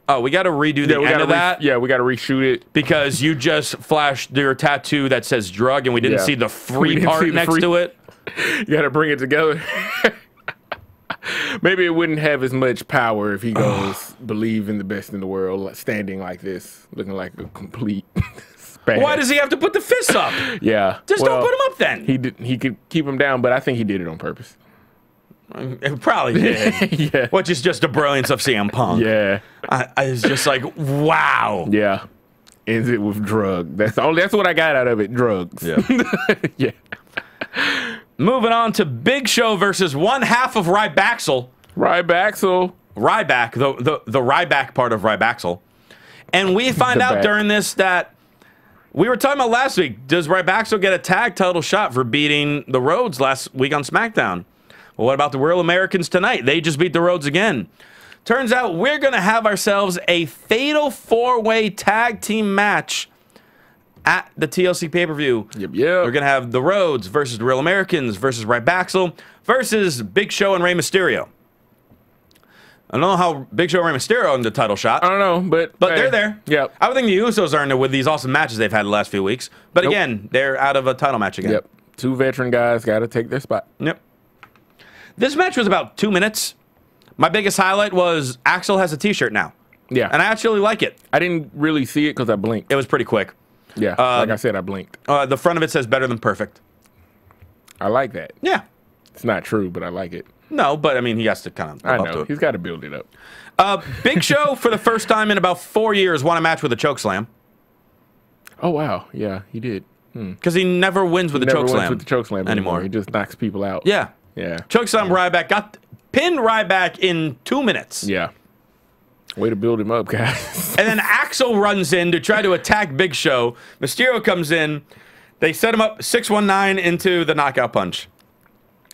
oh, we got to redo the end of that? Yeah, we got to reshoot it. Because you just flashed your tattoo that says drug and we didn't see the free part next to it? You got to bring it together. Maybe it wouldn't have as much power if he goes, believe in the best in the world, standing like this, looking like a complete spaz. Why does he have to put the fists up? Yeah. Just don't put him up then. He could keep him down, but I think he did it on purpose. It probably did. Yeah. Which is just the brilliance of CM Punk. Yeah. I was just like, wow. Yeah. Ends it with drug. That's what I got out of it. Drugs. Yeah. Yeah. Moving on to Big Show versus one half of Rybaxel. Ryback, the Ryback part of Rybaxel. And we find out during this that we were talking about last week. Does Rybaxel get a tag title shot for beating the Rhodes last week on SmackDown? Well, what about the Real Americans tonight? They just beat the Rhodes again. Turns out we're going to have ourselves a fatal 4-way tag team match at the TLC pay-per-view. Yep. We're going to have the Rhodes versus the Real Americans versus Ryback versus Big Show and Rey Mysterio. I don't know how Big Show and Rey Mysterio in the title shot. I don't know, but hey, they're there. Yep. I would think the Usos are in there with these awesome matches they've had the last few weeks. But again, they're out of a title match again. Yep. 2 veteran guys got to take their spot. Yep. This match was about 2 minutes. My biggest highlight was Axel has a T-shirt now. Yeah. And I actually like it. I didn't really see it because I blinked. It was pretty quick. Yeah, like I said, I blinked. The front of it says better than perfect. I like that. Yeah. It's not true, but I like it. No, but I mean, he has to kind of I live up to know. it. He's got to build it up. Big Show, for the first time in about 4 years, won a match with a chokeslam. Oh, wow. Yeah, he did. Because he never wins with the chokeslam. With the chokeslam anymore. He just knocks people out. Yeah. Yeah. Chokeslam Ryback pinned Ryback in 2 minutes. Yeah. Way to build him up, guys. And then Axel runs in to try to attack Big Show. Mysterio comes in. They set him up 619 into the knockout punch.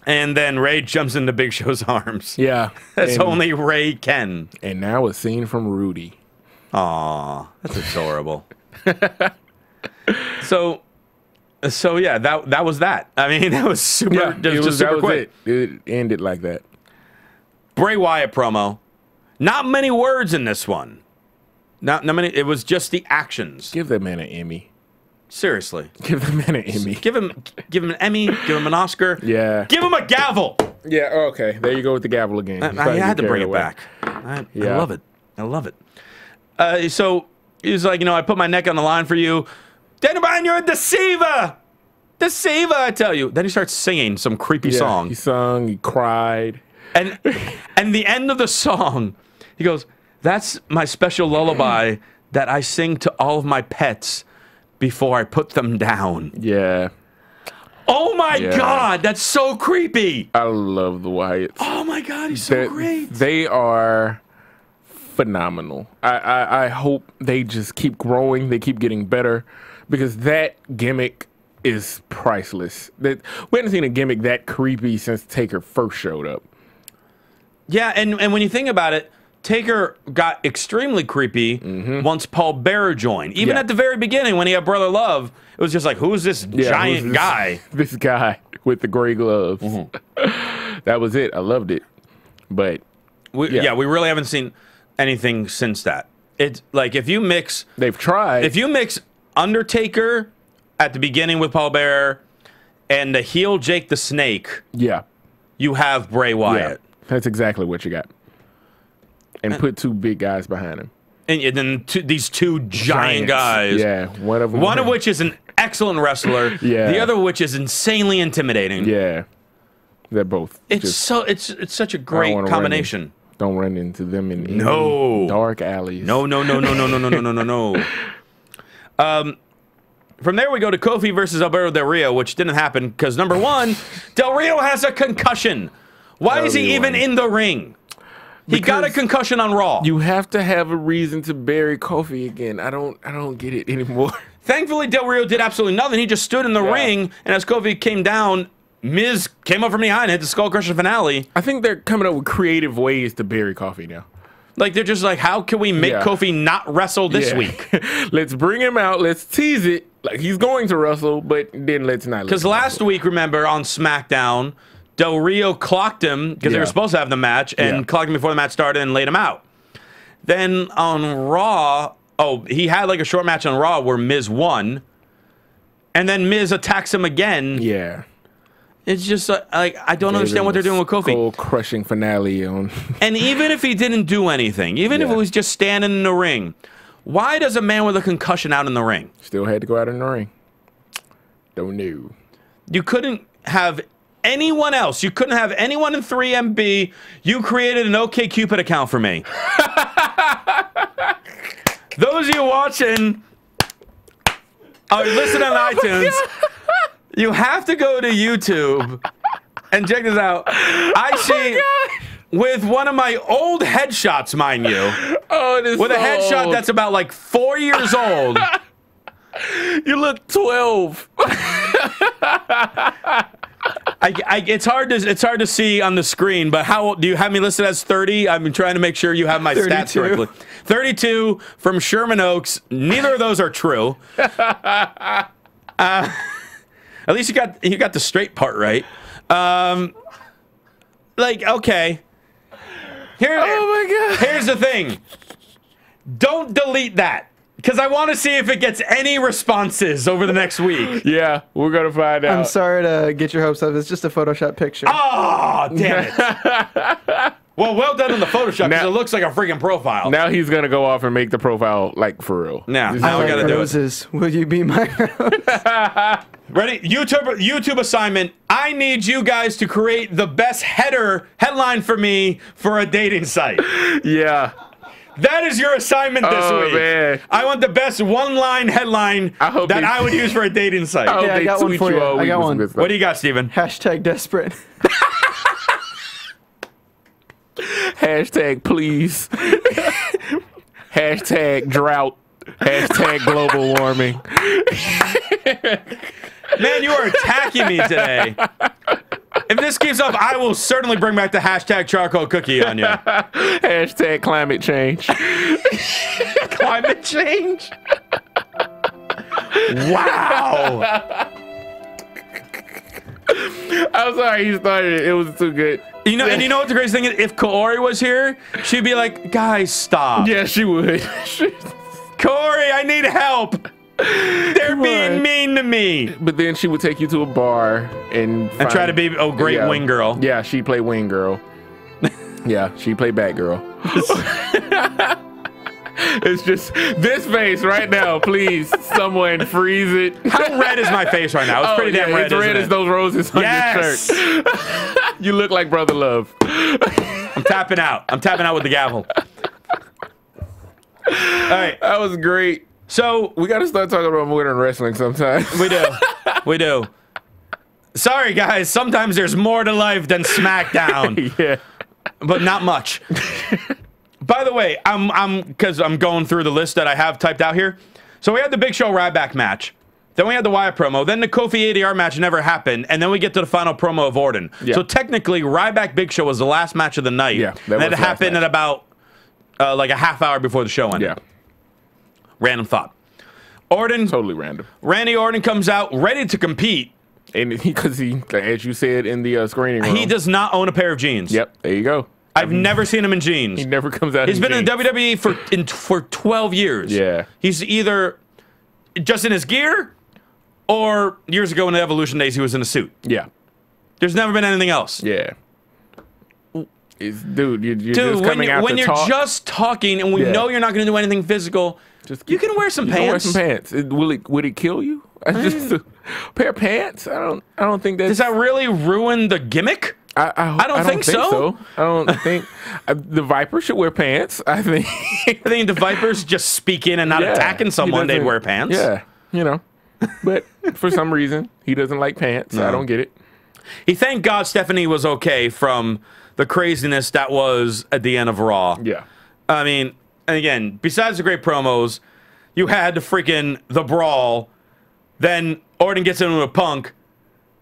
And then Ray jumps into Big Show's arms. Yeah. As only Ray can. And now a scene from Rudy. Aw, that's adorable. So yeah, that was that. I mean, that was super. Yeah, it was just super quick. It ended like that. Bray Wyatt promo. Not many words in this one. Not many. It was just the actions. Give that man an Emmy. Seriously. Give that man an Emmy. Give him an Emmy. Give him an Oscar. Yeah. Give him a gavel. Yeah. Okay. There you go with the gavel again. I had to bring it back. I love it. I love it. So he's like, I put my neck on the line for you. Daniel Bryan, you're a deceiver. Deceiver, I tell you. Then he starts singing some creepy song. He sung. He cried. And the end of the song, he goes, "That's my special lullaby that I sing to all of my pets before I put them down." Yeah. Oh my God, that's so creepy. I love the Wyatts. Oh my God, he's so great. They are phenomenal. I hope they just keep growing. They keep getting better because that gimmick is priceless. We haven't seen a gimmick that creepy since Taker first showed up. Yeah, and when you think about it, Taker got extremely creepy once Paul Bearer joined. Even at the very beginning when he had Brother Love, it was just like, who's this giant guy? This guy with the gray gloves. That was it. I loved it. But we really haven't seen anything since that. It's like if you mix... They've tried. If you mix Undertaker at the beginning with Paul Bearer and the heel Jake the Snake, you have Bray Wyatt. Yeah, that's exactly what you got. And put 2 big guys behind him. And then these 2 giant guys. Yeah, one of which is an excellent wrestler. The other which is insanely intimidating. Yeah, they're both. It's such a great combination. Don't run into them in dark alleys. No. From there we go to Kofi versus Alberto Del Rio, which didn't happen because number 1, Del Rio has a concussion. Why is he even in the ring? He got a concussion on Raw. You have to have a reason to bury Kofi again. I don't get it anymore. Thankfully, Del Rio did absolutely nothing. He just stood in the ring, and as Kofi came down, Miz came up from behind and hit the Skull Crusher finale. I think they're coming up with creative ways to bury Kofi now. Like, they're just like, how can we make Kofi not wrestle this week? Let's bring him out. Let's tease it. Like, he's going to wrestle, but then let's not. Because last week, remember, on SmackDown, Del Rio clocked him because they were supposed to have the match and clocked him before the match started and laid him out. Then on Raw, he had like a short match on Raw where Miz won. And then Miz attacks him again. Yeah. It's just like, I don't understand what they're doing with Kofi. Skull-crushing finale on. And even if he didn't do anything, even if it was just standing in the ring, why does a man with a concussion out in the ring? Still had to go out in the ring. Don't know. You couldn't have anyone else. You couldn't have anyone in 3MB. You created an OkCupid account for me. Those of you watching or listening on iTunes, you have to go to YouTube and check this out. I see with one of my old headshots, mind you. With a headshot that's about like 4 years old. You look 12. It's hard to see on the screen, but how do you have me listed as 30? I'm trying to make sure you have my 32. stats correctly. 32 from Sherman Oaks. Neither of those are true. At least you got the straight part right. Okay. Oh my God. Here's the thing. Don't delete that. Because I want to see if it gets any responses over the next week. Yeah, we're going to find out. I'm sorry to get your hopes up. It's just a Photoshop picture. Oh, damn it. Well done on the Photoshop, because it looks like a freaking profile. Now he's going to go off and make the profile, like, for real. Now we got to do it. Will you be my rose? Ready? YouTube assignment. I need you guys to create the best headline for me for a dating site. Yeah. That is your assignment this week. Man. I want the best one-line headline that I would use for a dating site. Yeah, I got one for you. I got one. What do you got, Steven? Hashtag desperate. Hashtag please. Hashtag drought. Hashtag global warming. Man, you are attacking me today. If this keeps up, I will certainly bring back the hashtag charcoal cookie on you. Hashtag climate change. Climate change? Wow. I'm sorry, he started it. It was too good. You know, and you know what the crazy thing is? If Kaori was here, she'd be like, guys, stop. Yeah, she would. Corey, I need help. They're being mean to me. But then she would take you to a bar and try to be a great wing girl. Yeah, she'd play wing girl. Yeah, she'd play bad girl. It's just this face right now. Please, someone freeze it. How red is my face right now? It's pretty damn red. It's red as those roses on your shirt. You look like Brother Love. I'm tapping out. I'm tapping out with the gavel. All right. That was great. So we got to start talking about modern wrestling sometime. We do. We do. Sorry, guys. Sometimes there's more to life than SmackDown. Yeah. But not much. By the way, because I'm going through the list that I have typed out here. So we had the Big Show Ryback match. Then we had the Wyatt promo. Then the Kofi ADR match never happened. And then we get to the final promo of Orton. Yeah. So technically, Ryback Big Show was the last match of the night. Yeah. And it happened at about like a half hour before the show ended. Yeah. Random thought. Orton. Totally random. Randy Orton comes out ready to compete. And because he, as you said in the screening room. He does not own a pair of jeans. Yep. There you go. I've never seen him in jeans. He never comes out. He's been in the WWE for 12 years. Yeah. He's either just in his gear, or years ago in the Evolution days, he was in a suit. Yeah. There's never been anything else. Yeah. Dude, you're just coming out when to you're talk. Just talking, and we know you're not going to do anything physical, you can wear some pants. Wear some pants. Would it kill you? Just a pair of pants? I don't think that. Does that really ruin the gimmick? I don't think so. I don't think the Viper should wear pants. I think the Vipers just speak in and not attacking someone. They'd wear pants. Yeah, you know. But for some reason, he doesn't like pants. No. I don't get it. He thanked God Stephanie was okay from the craziness that was at the end of Raw. Yeah. I mean, and again, besides the great promos, you had the brawl. Then Orton gets into a Punk.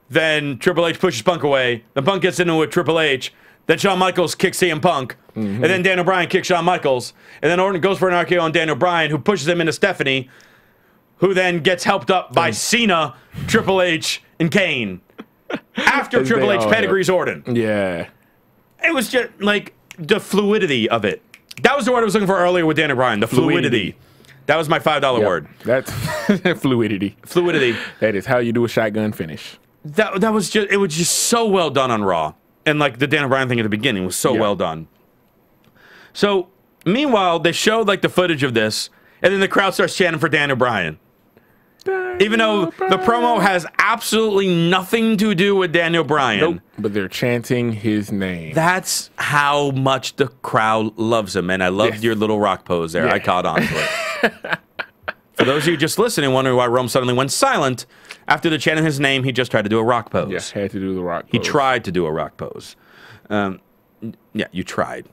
Then Triple H pushes Punk away. Then Punk gets into a Triple H. Then Shawn Michaels kicks CM Punk. And then Daniel Bryan kicks Shawn Michaels. And then Orton goes for an RKO on Daniel Bryan, who pushes him into Stephanie, who then gets helped up by Cena, Triple H, and Kane. After Triple H pedigrees Orton. Yeah. It was just like the fluidity of it. That was the word I was looking for earlier with Daniel Bryan. The fluidity. That was my $5 word. That's fluidity. Fluidity. That is how you do a shotgun finish. That was just, it was just so well done on Raw. And like the Daniel Bryan thing at the beginning was so well done. So meanwhile, they showed like the footage of this, and then the crowd starts chanting for Daniel Bryan. Even though the promo has absolutely nothing to do with Daniel Bryan. Nope. But they're chanting his name. That's how much the crowd loves him. And I loved your little rock pose there. I caught on to it. For those of you just listening, wondering why Rome suddenly went silent, after the chanting his name, he just tried to do a rock pose. Yes, had to do the rock pose. He tried to do a rock pose. Yeah, you tried.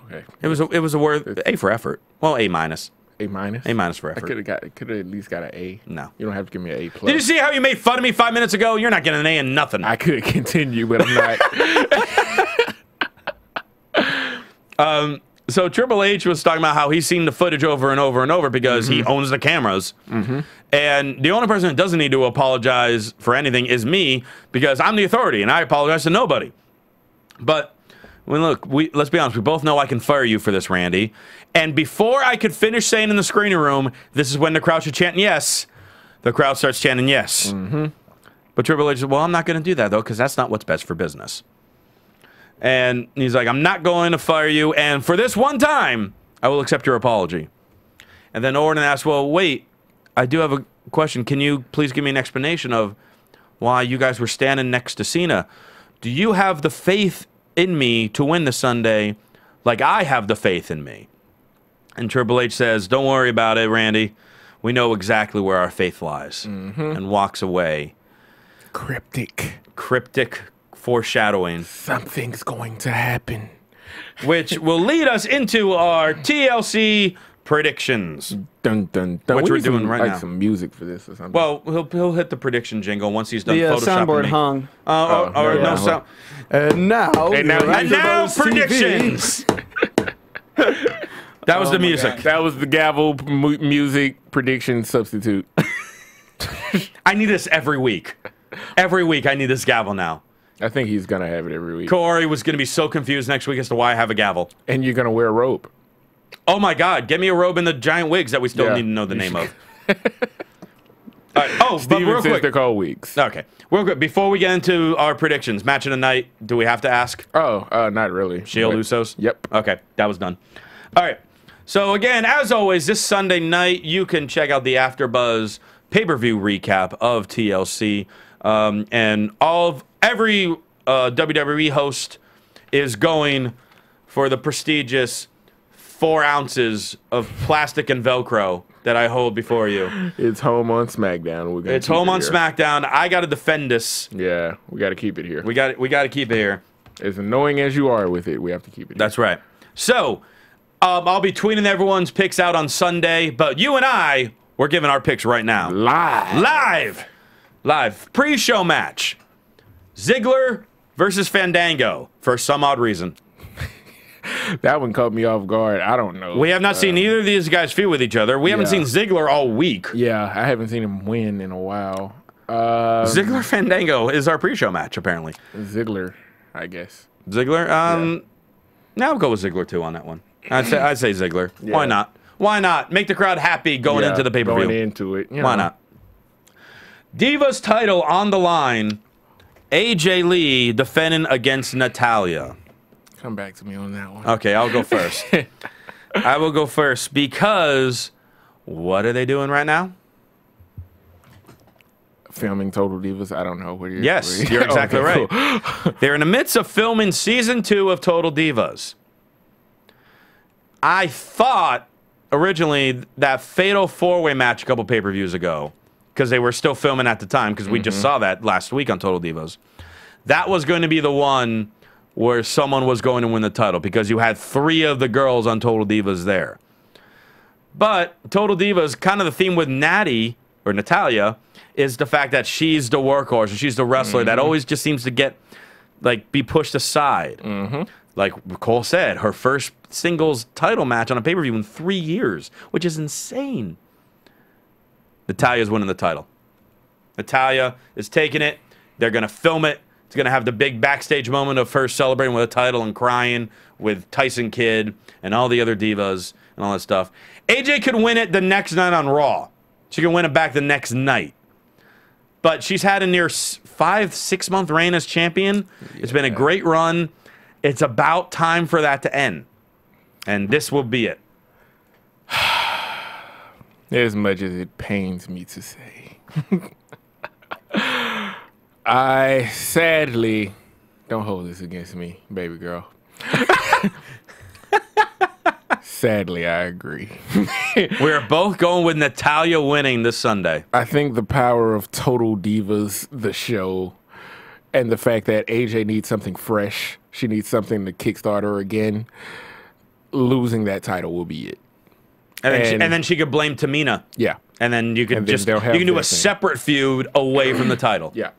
Okay. It was a word, A for effort. Well, A minus. A minus. A minus for I effort. could have at least got an A. No. You don't have to give me an A plus. Did you see how you made fun of me 5 minutes ago? You're not getting an A in nothing. I could continue, but I'm not. So Triple H was talking about how he's seen the footage over and over and over because he owns the cameras. And the only person that doesn't need to apologize for anything is me because I'm the authority and I apologize to nobody. But look, let's be honest. We both know I can fire you for this, Randy. And before I could finish saying in the screening room, this is when the crowd should chant yes, the crowd starts chanting yes. But Triple H said, well, I'm not going to do that, though, because that's not what's best for business. And he's like, I'm not going to fire you, and for this one time, I will accept your apology. And then Orton asked, well, wait, I do have a question. Can you please give me an explanation of why you guys were standing next to Cena? Do you have the faith in me to win this Sunday like I have the faith in me? And Triple H says, don't worry about it, Randy. We know exactly where our faith lies. And walks away. Cryptic foreshadowing. Something's going to happen. Which will lead us into our TLC predictions. Dun, dun, dun. Which we're doing right now. Some music for this or something. Well, he'll hit the prediction jingle once he's done The photoshopping soundboard me. hung. No sound. And now predictions. That was the music. that was the gavel music prediction substitute. I need this every week. Every week I need this gavel now. I think he's going to have it every week. Corey was going to be so confused next week as to why I have a gavel. And you're going to wear a robe. Oh my God, get me a robe and the giant wigs that we still need to know the name of. All right. Oh, but real quick. They're called wigs. Okay. Real quick, before we get into our predictions, match of the night, do we have to ask? Oh, not really. Shield Usos? Yep. Okay, that was done. All right. So again, as always, this Sunday night, you can check out the AfterBuzz pay-per-view recap of TLC. And every WWE host is going for the prestigious 4 ounces of plastic and Velcro that I hold before you. It's home on SmackDown. It's home on SmackDown. I got to defend this. Yeah, we got to keep it here. We got to keep it here. As annoying as you are with it, we have to keep it here. That's right. So, I'll be tweeting everyone's picks out on Sunday, but you and I, we're giving our picks right now. Live. Pre-show match. Ziggler versus Fandango for some odd reason. That one caught me off guard. I don't know. We have not seen either of these guys feud with each other. We haven't seen Ziggler all week. Yeah, I haven't seen him win in a while. Ziggler Fandango is our pre-show match, apparently. Ziggler, I guess. Ziggler? Now I'll go with Ziggler, too, on that one. I'd say Ziggler. Yeah. Why not? Why not? Make the crowd happy going into the pay-per-view. Going into it. Why not? Divas title on the line. AJ Lee defending against Natalya. Come back to me on that one. Okay, I'll go first. I will go first because what are they doing right now? Filming Total Divas. I don't know what you're. Yes, you're exactly right. Cool. They're in the midst of filming season 2 of Total Divas. I thought originally that fatal 4-way match a couple pay-per-views ago, because they were still filming at the time, because we just saw that last week on Total Divas. That was going to be the one where someone was going to win the title, because you had 3 of the girls on Total Divas there. But Total Divas, kind of the theme with Natty, or Natalya, is the fact that she's the workhorse, and she's the wrestler that always just seems to be pushed aside. Like Cole said, her first singles title match on a pay-per-view in 3 years, which is insane. Natalya's winning the title. Natalya is taking it. They're going to film it. It's going to have the big backstage moment of her celebrating with a title and crying with Tyson Kidd and all the other divas and all that stuff. AJ could win it the next night on Raw. She can win it back the next night. But she's had a near 5-6 month reign as champion. Yeah. It's been a great run. It's about time for that to end. And this will be it. As much as it pains me to say. I sadly, don't hold this against me, baby girl. Sadly, I agree. We're both going with Natalya winning this Sunday. I think the power of Total Divas, the show, and the fact that AJ needs something fresh, she needs something to kickstart her again, losing that title will be it. And then she could blame Tamina. Yeah. And then you could they'll have you can do their a thing. separate feud away from the title. Yeah.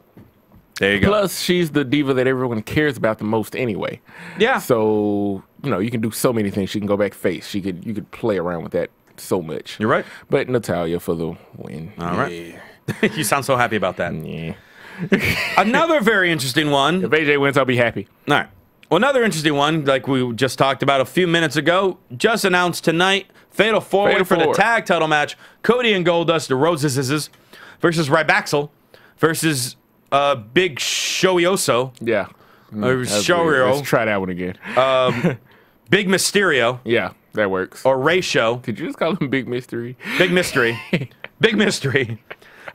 There you go. Plus, she's the diva that everyone cares about the most anyway. Yeah. So, you can do so many things. She can go back face. You could play around with that so much. You're right. But Natalya for the win. All right. You sound so happy about that. Yeah. Another very interesting one. If AJ wins, I'll be happy. All right. Well, another interesting one, like we just talked about a few minutes ago, just announced tonight, Fatal 4-Way for the tag title match. Cody and Goldust, the Roses versus Rybaxel versus Big Show-Yoso. Yeah. Or Shorio. Let's try that one again. Big Mysterio. Yeah, that works. Or Ray Show. Did you just call him Big Mystery? Big Mystery. Big Mystery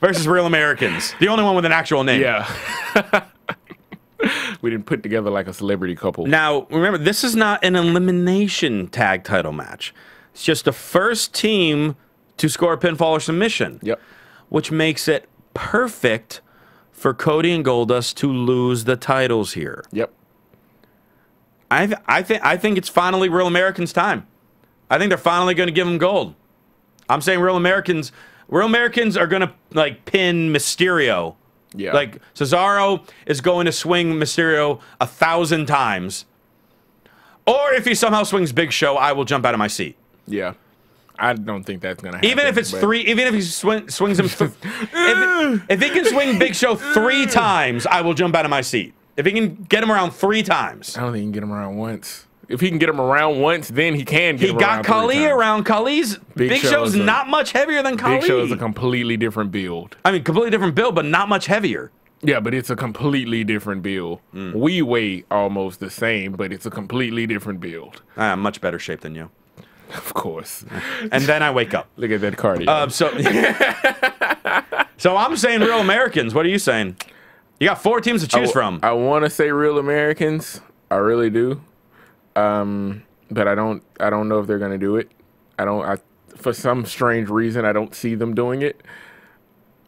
versus Real Americans. The only one with an actual name. Yeah. We didn't put together like a celebrity couple. Now, remember, this is not an elimination tag title match. It's just the first team to score a pinfall or submission. Yep. Which makes it perfect for Cody and Goldust to lose the titles here. Yep. I think it's finally Real Americans' time. I think they're finally going to give them gold. I'm saying Real Americans are going to pin Mysterio. Yeah. Like Cesaro is going to swing Mysterio 1,000 times. Or if he somehow swings Big Show, I will jump out of my seat. Yeah. I don't think that's gonna happen. Even if it's three, even if he swings him, if he can swing Big Show 3 times, I will jump out of my seat. If he can get him around 3 times, I don't think he can get him around once. If he can get him around once, then he can get him around. He got Khali around. Khali's Big Show's Show's not much heavier than Khali. Big Show is a completely different build. I mean, completely different build, but not much heavier. Yeah, but it's a completely different build. We weigh almost the same, but it's a completely different build. I'm much better shape than you. Of course. And then I wake up. Look at that cardio. So I'm saying Real Americans. What are you saying? You got 4 teams to choose from. I want to say Real Americans. I really do. But I don't know if they're going to do it. For some strange reason, I don't see them doing it.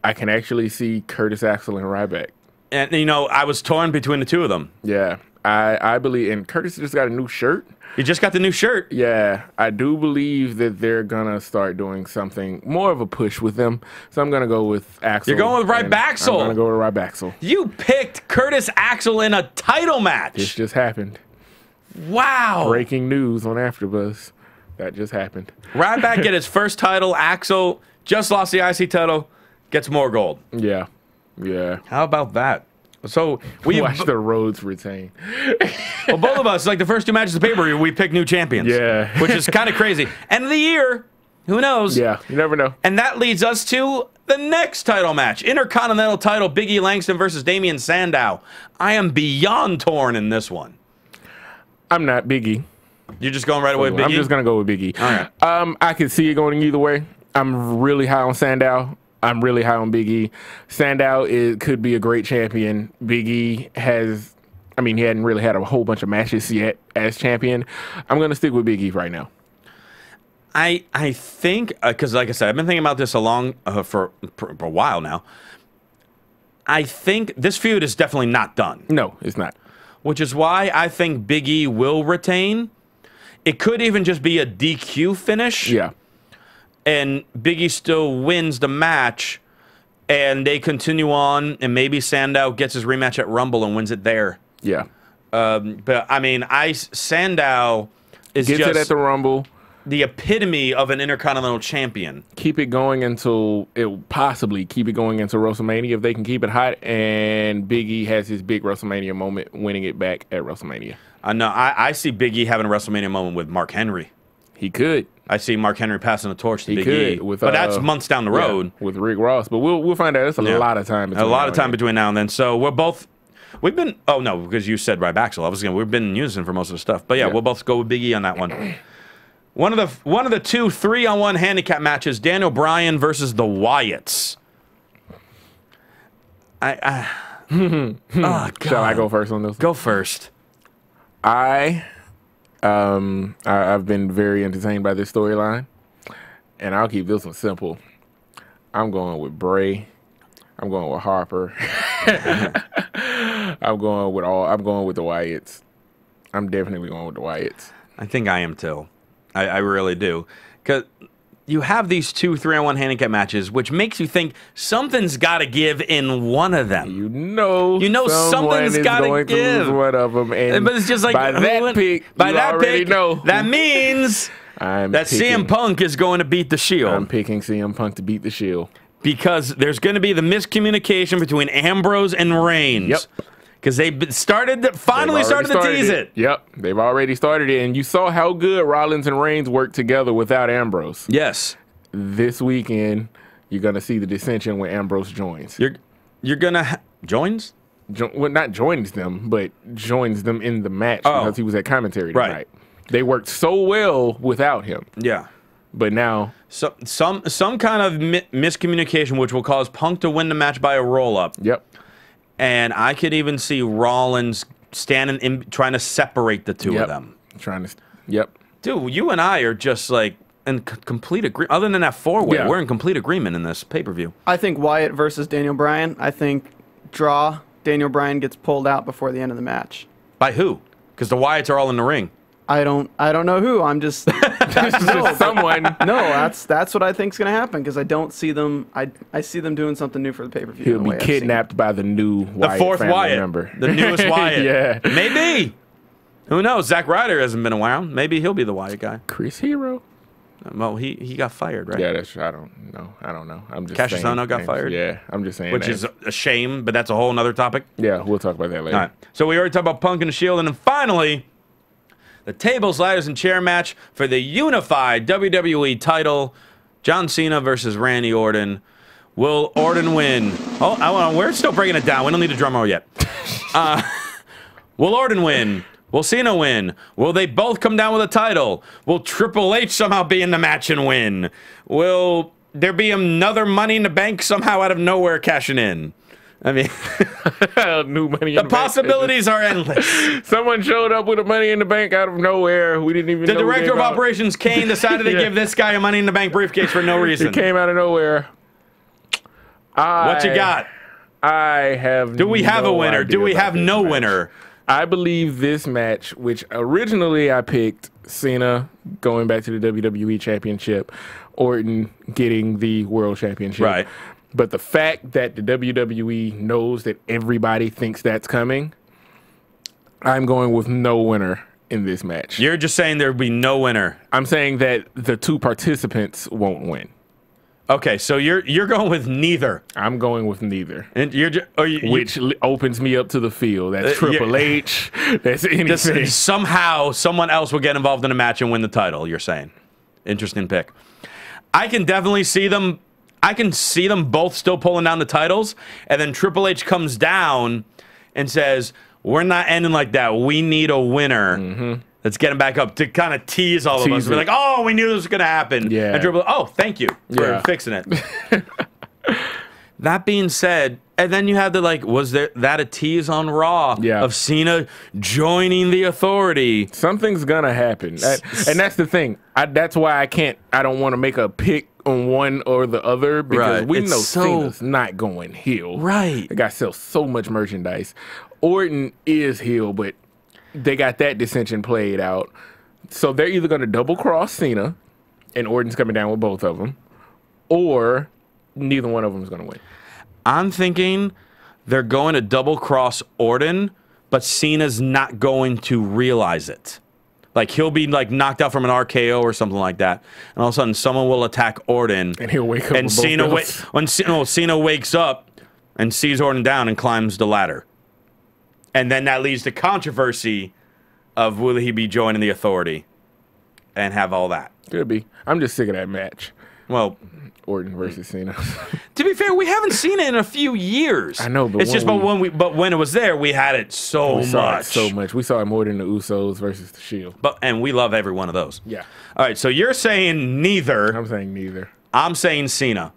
I can actually see Curtis Axel and Ryback. And, I was torn between the two of them. Yeah. I believe, and Curtis just got a new shirt. He just got the new shirt. Yeah, I do believe that they're gonna start doing something more of a push with them. So I'm gonna go with Axel. You're going with Rybaxel. I'm gonna go with Rybaxel. You picked Curtis Axel in a title match. This just happened. Wow. Breaking news on AfterBuzz. That just happened. Ryback get his first title. Axel just lost the IC title. Gets more gold. Yeah. Yeah. How about that? So we watch the Rhodes retain. Well, both of us, like the first 2 matches of the pay-per-view, we picked new champions. Yeah. Which is kind of crazy. End of the year, who knows? Yeah, you never know. And that leads us to the next title match. Intercontinental title, Big E Langston versus Damian Sandow. I am beyond torn in this one. I'm not Big E. You're just going right away with Big E? I'm just going to go with Big E. All right. I could see it going either way. I'm really high on Sandow. I'm really high on Big E. Sandow could be a great champion. Big E he hadn't really had a whole bunch of matches yet as champion. I'm going to stick with Big E right now. I think, because like I said, I've been thinking about this for a while now. I think this feud is definitely not done. No, it's not. Which is why I think Big E will retain. It could even just be a DQ finish. Yeah. And Big E still wins the match, and they continue on, and maybe Sandow gets his rematch at Rumble and wins it there. Yeah. But, I mean, Sandow is gets it at the Rumble. The epitome of an Intercontinental Champion. Keep it going until WrestleMania if they can keep it hot, and Big E has his big WrestleMania moment, winning it back at WrestleMania. I know. I see Big E having a WrestleMania moment with Mark Henry. He could. I see Mark Henry passing the torch to Big E. But that's months down the road. Yeah, with Rick Ross. But we'll find out. It's a lot of time between now and then. So we've been, oh no, because you said Rybaxel. We've been in unison for most of the stuff. But yeah, we'll both go with Big E on that one. One of the 2 3-on-1 handicap matches, Daniel Bryan versus the Wyatts. Oh, God. Shall I go first on this? Go first. I've been very entertained by this storyline, and I'll keep this one simple. I'm going with Bray. I'm going with Harper. I'm going with the Wyatts. I'm definitely going with the Wyatts. I think I am too. I really do. Because you have these 2 3-on-1 handicap matches, which makes you think something's got to give in one of them. You know something's got to give. One of them, and but it's just like by that pick, that means that CM Punk is going to beat the Shield. I'm picking CM Punk to beat the Shield because there's going to be the miscommunication between Ambrose and Reigns. Yep. Because they finally started to tease it. Yep, they've already started it, and you saw how good Rollins and Reigns worked together without Ambrose. Yes. This weekend, you're gonna see the dissension when Ambrose joins. You're gonna joins? Well, not joins them, but joins them in the match because he was at commentary tonight. Right. They worked so well without him. Yeah. But now, some kind of miscommunication, which will cause Punk to win the match by a roll up. Yep. And I could even see Rollins standing in, trying to separate the two of them. Yep. Dude, you and I are just like in complete agreement. Other than that 4-way, we're in complete agreement in this pay-per-view. I think Wyatt versus Daniel Bryan. I think Daniel Bryan gets pulled out before the end of the match. By who? Because the Wyatts are all in the ring. I don't know who. I'm just someone. No, that's what I think's gonna happen because I don't see them. I see them doing something new for the pay-per-view. He'll be kidnapped by the new Wyatt fourth family Wyatt member. The newest Wyatt. Yeah, maybe. Who knows? Zack Ryder hasn't been around. Maybe he'll be the Wyatt guy. Chris Hero. Well, he got fired, right? Yeah, I don't know. I'm just Cassius saying. Ohno got fired? Yeah, I'm just saying. Which is a shame, but that's a whole other topic. Yeah, we'll talk about that later. All right. So we already talked about Punk and the Shield, and then finally, the tables, ladders, and chair match for the unified WWE title. John Cena versus Randy Orton. Will Orton win? Oh, we're still breaking it down. We don't need a drum roll yet. Will Orton win? Will Cena win? Will they both come down with a title? Will Triple H somehow be in the match and win? Will there be another Money in the Bank somehow out of nowhere cashing in? I mean, new money. The possibilities are endless. Someone showed up with a Money in the Bank out of nowhere. We didn't even know. The director of operations, Kane, decided to give this guy a Money in the Bank briefcase for no reason. It came out of nowhere. What you got? I have. Do we have a winner? Do we have no winner? I believe this match, which originally I picked Cena going back to the WWE Championship, Orton getting the World Championship. Right. But the fact that the WWE knows that everybody thinks that's coming, I'm going with no winner in this match. You're just saying there would be no winner. I'm saying that the two participants won't win. Okay, so you're going with neither. I'm going with neither. And which opens me up to the field. That's Triple H. That's anything. Somehow, someone else will get involved in a match and win the title, you're saying. Interesting pick. I can definitely see them. I can see them both still pulling down the titles, and then Triple H comes down and says, we're not ending like that. We need a winner. Mm-hmm. Let's get him back up to kind of tease all of us. We're like, oh, we knew this was going to happen. Yeah. And Triple, thank you for fixing it. That being said, and then you had was that a tease on Raw of Cena joining the Authority? Something's going to happen. And that's the thing. That's why I don't want to make a pick on one or the other because we know Cena's not going heel. Right. The guy sells so much merchandise. Orton is heel, but they got that dissension played out. So they're either going to double cross Cena, and Orton's coming down with both of them, or neither one of them is going to win. I'm thinking they're going to double cross Orton, but Cena's not going to realize it. Like he'll be knocked out from an RKO or something like that, and all of a sudden someone will attack Orton, and he'll wake up. And Cena wakes up and sees Orton down and climbs the ladder. And then that leads to controversy of will he be joining the Authority and have all that. Could be. I'm just sick of that match. Well, Orton versus Cena. To be fair, we haven't seen it in a few years. I know, but it's just but when it was there, we had it so much. We saw it more than the Usos versus the Shield. And we love every one of those. Yeah. All right, so you're saying neither. I'm saying neither. I'm saying Cena.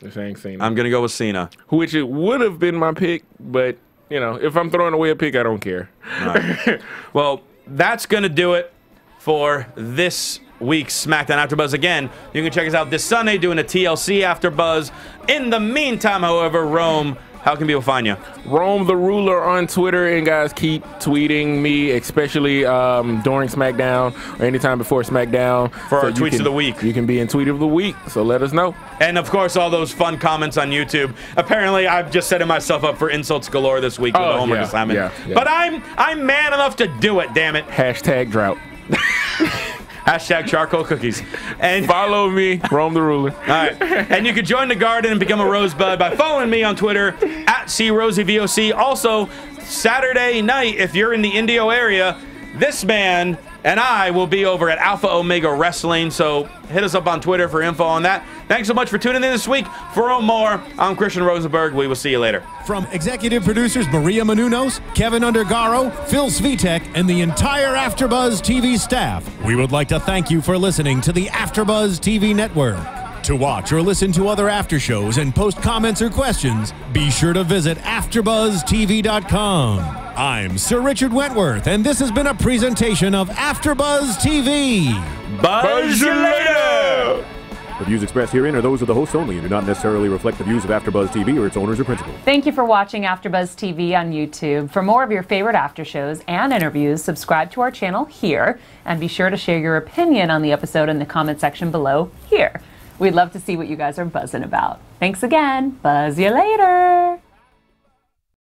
You're saying Cena. I'm gonna go with Cena. Which it would have been my pick, but if I'm throwing away a pick, I don't care. Right. Well, that's going to do it for this week's SmackDown AfterBuzz. Again, you can check us out this Sunday doing a TLC AfterBuzz. In the meantime, however, Rome, how can people find you? Rome the Ruler on Twitter, and guys, keep tweeting me, especially during SmackDown or anytime before SmackDown. For our tweets of the week. You can be in Tweet of the Week, so let us know. And of course, all those fun comments on YouTube. Apparently, I've just setting myself up for insults galore this week with the homework assignment. Yeah. But I'm man enough to do it, damn it. Hashtag drought. Hashtag charcoal cookies. And follow me, Rome the Ruler. All right. And you can join the garden and become a Rosebud by following me on Twitter at CRosieVOC. Also, Saturday night, if you're in the Indio area, this man and I will be over at Alpha Omega Wrestling. So hit us up on Twitter for info on that. Thanks so much for tuning in this week. For more, I'm Christian Rosenberg. We will see you later. From executive producers Maria Menounos, Kevin Undergaro, Phil Svitek, and the entire AfterBuzz TV staff, we would like to thank you for listening to the AfterBuzz TV network. To watch or listen to other after shows and post comments or questions, be sure to visit AfterBuzzTV.com. I'm Sir Richard Wentworth, and this has been a presentation of AfterBuzz TV. Buzz you later! The views expressed herein are those of the hosts only and do not necessarily reflect the views of AfterBuzz TV or its owners or principals. Thank you for watching AfterBuzz TV on YouTube. For more of your favorite after shows and interviews, subscribe to our channel here, and be sure to share your opinion on the episode in the comment section below here. We'd love to see what you guys are buzzing about. Thanks again. Buzz you later.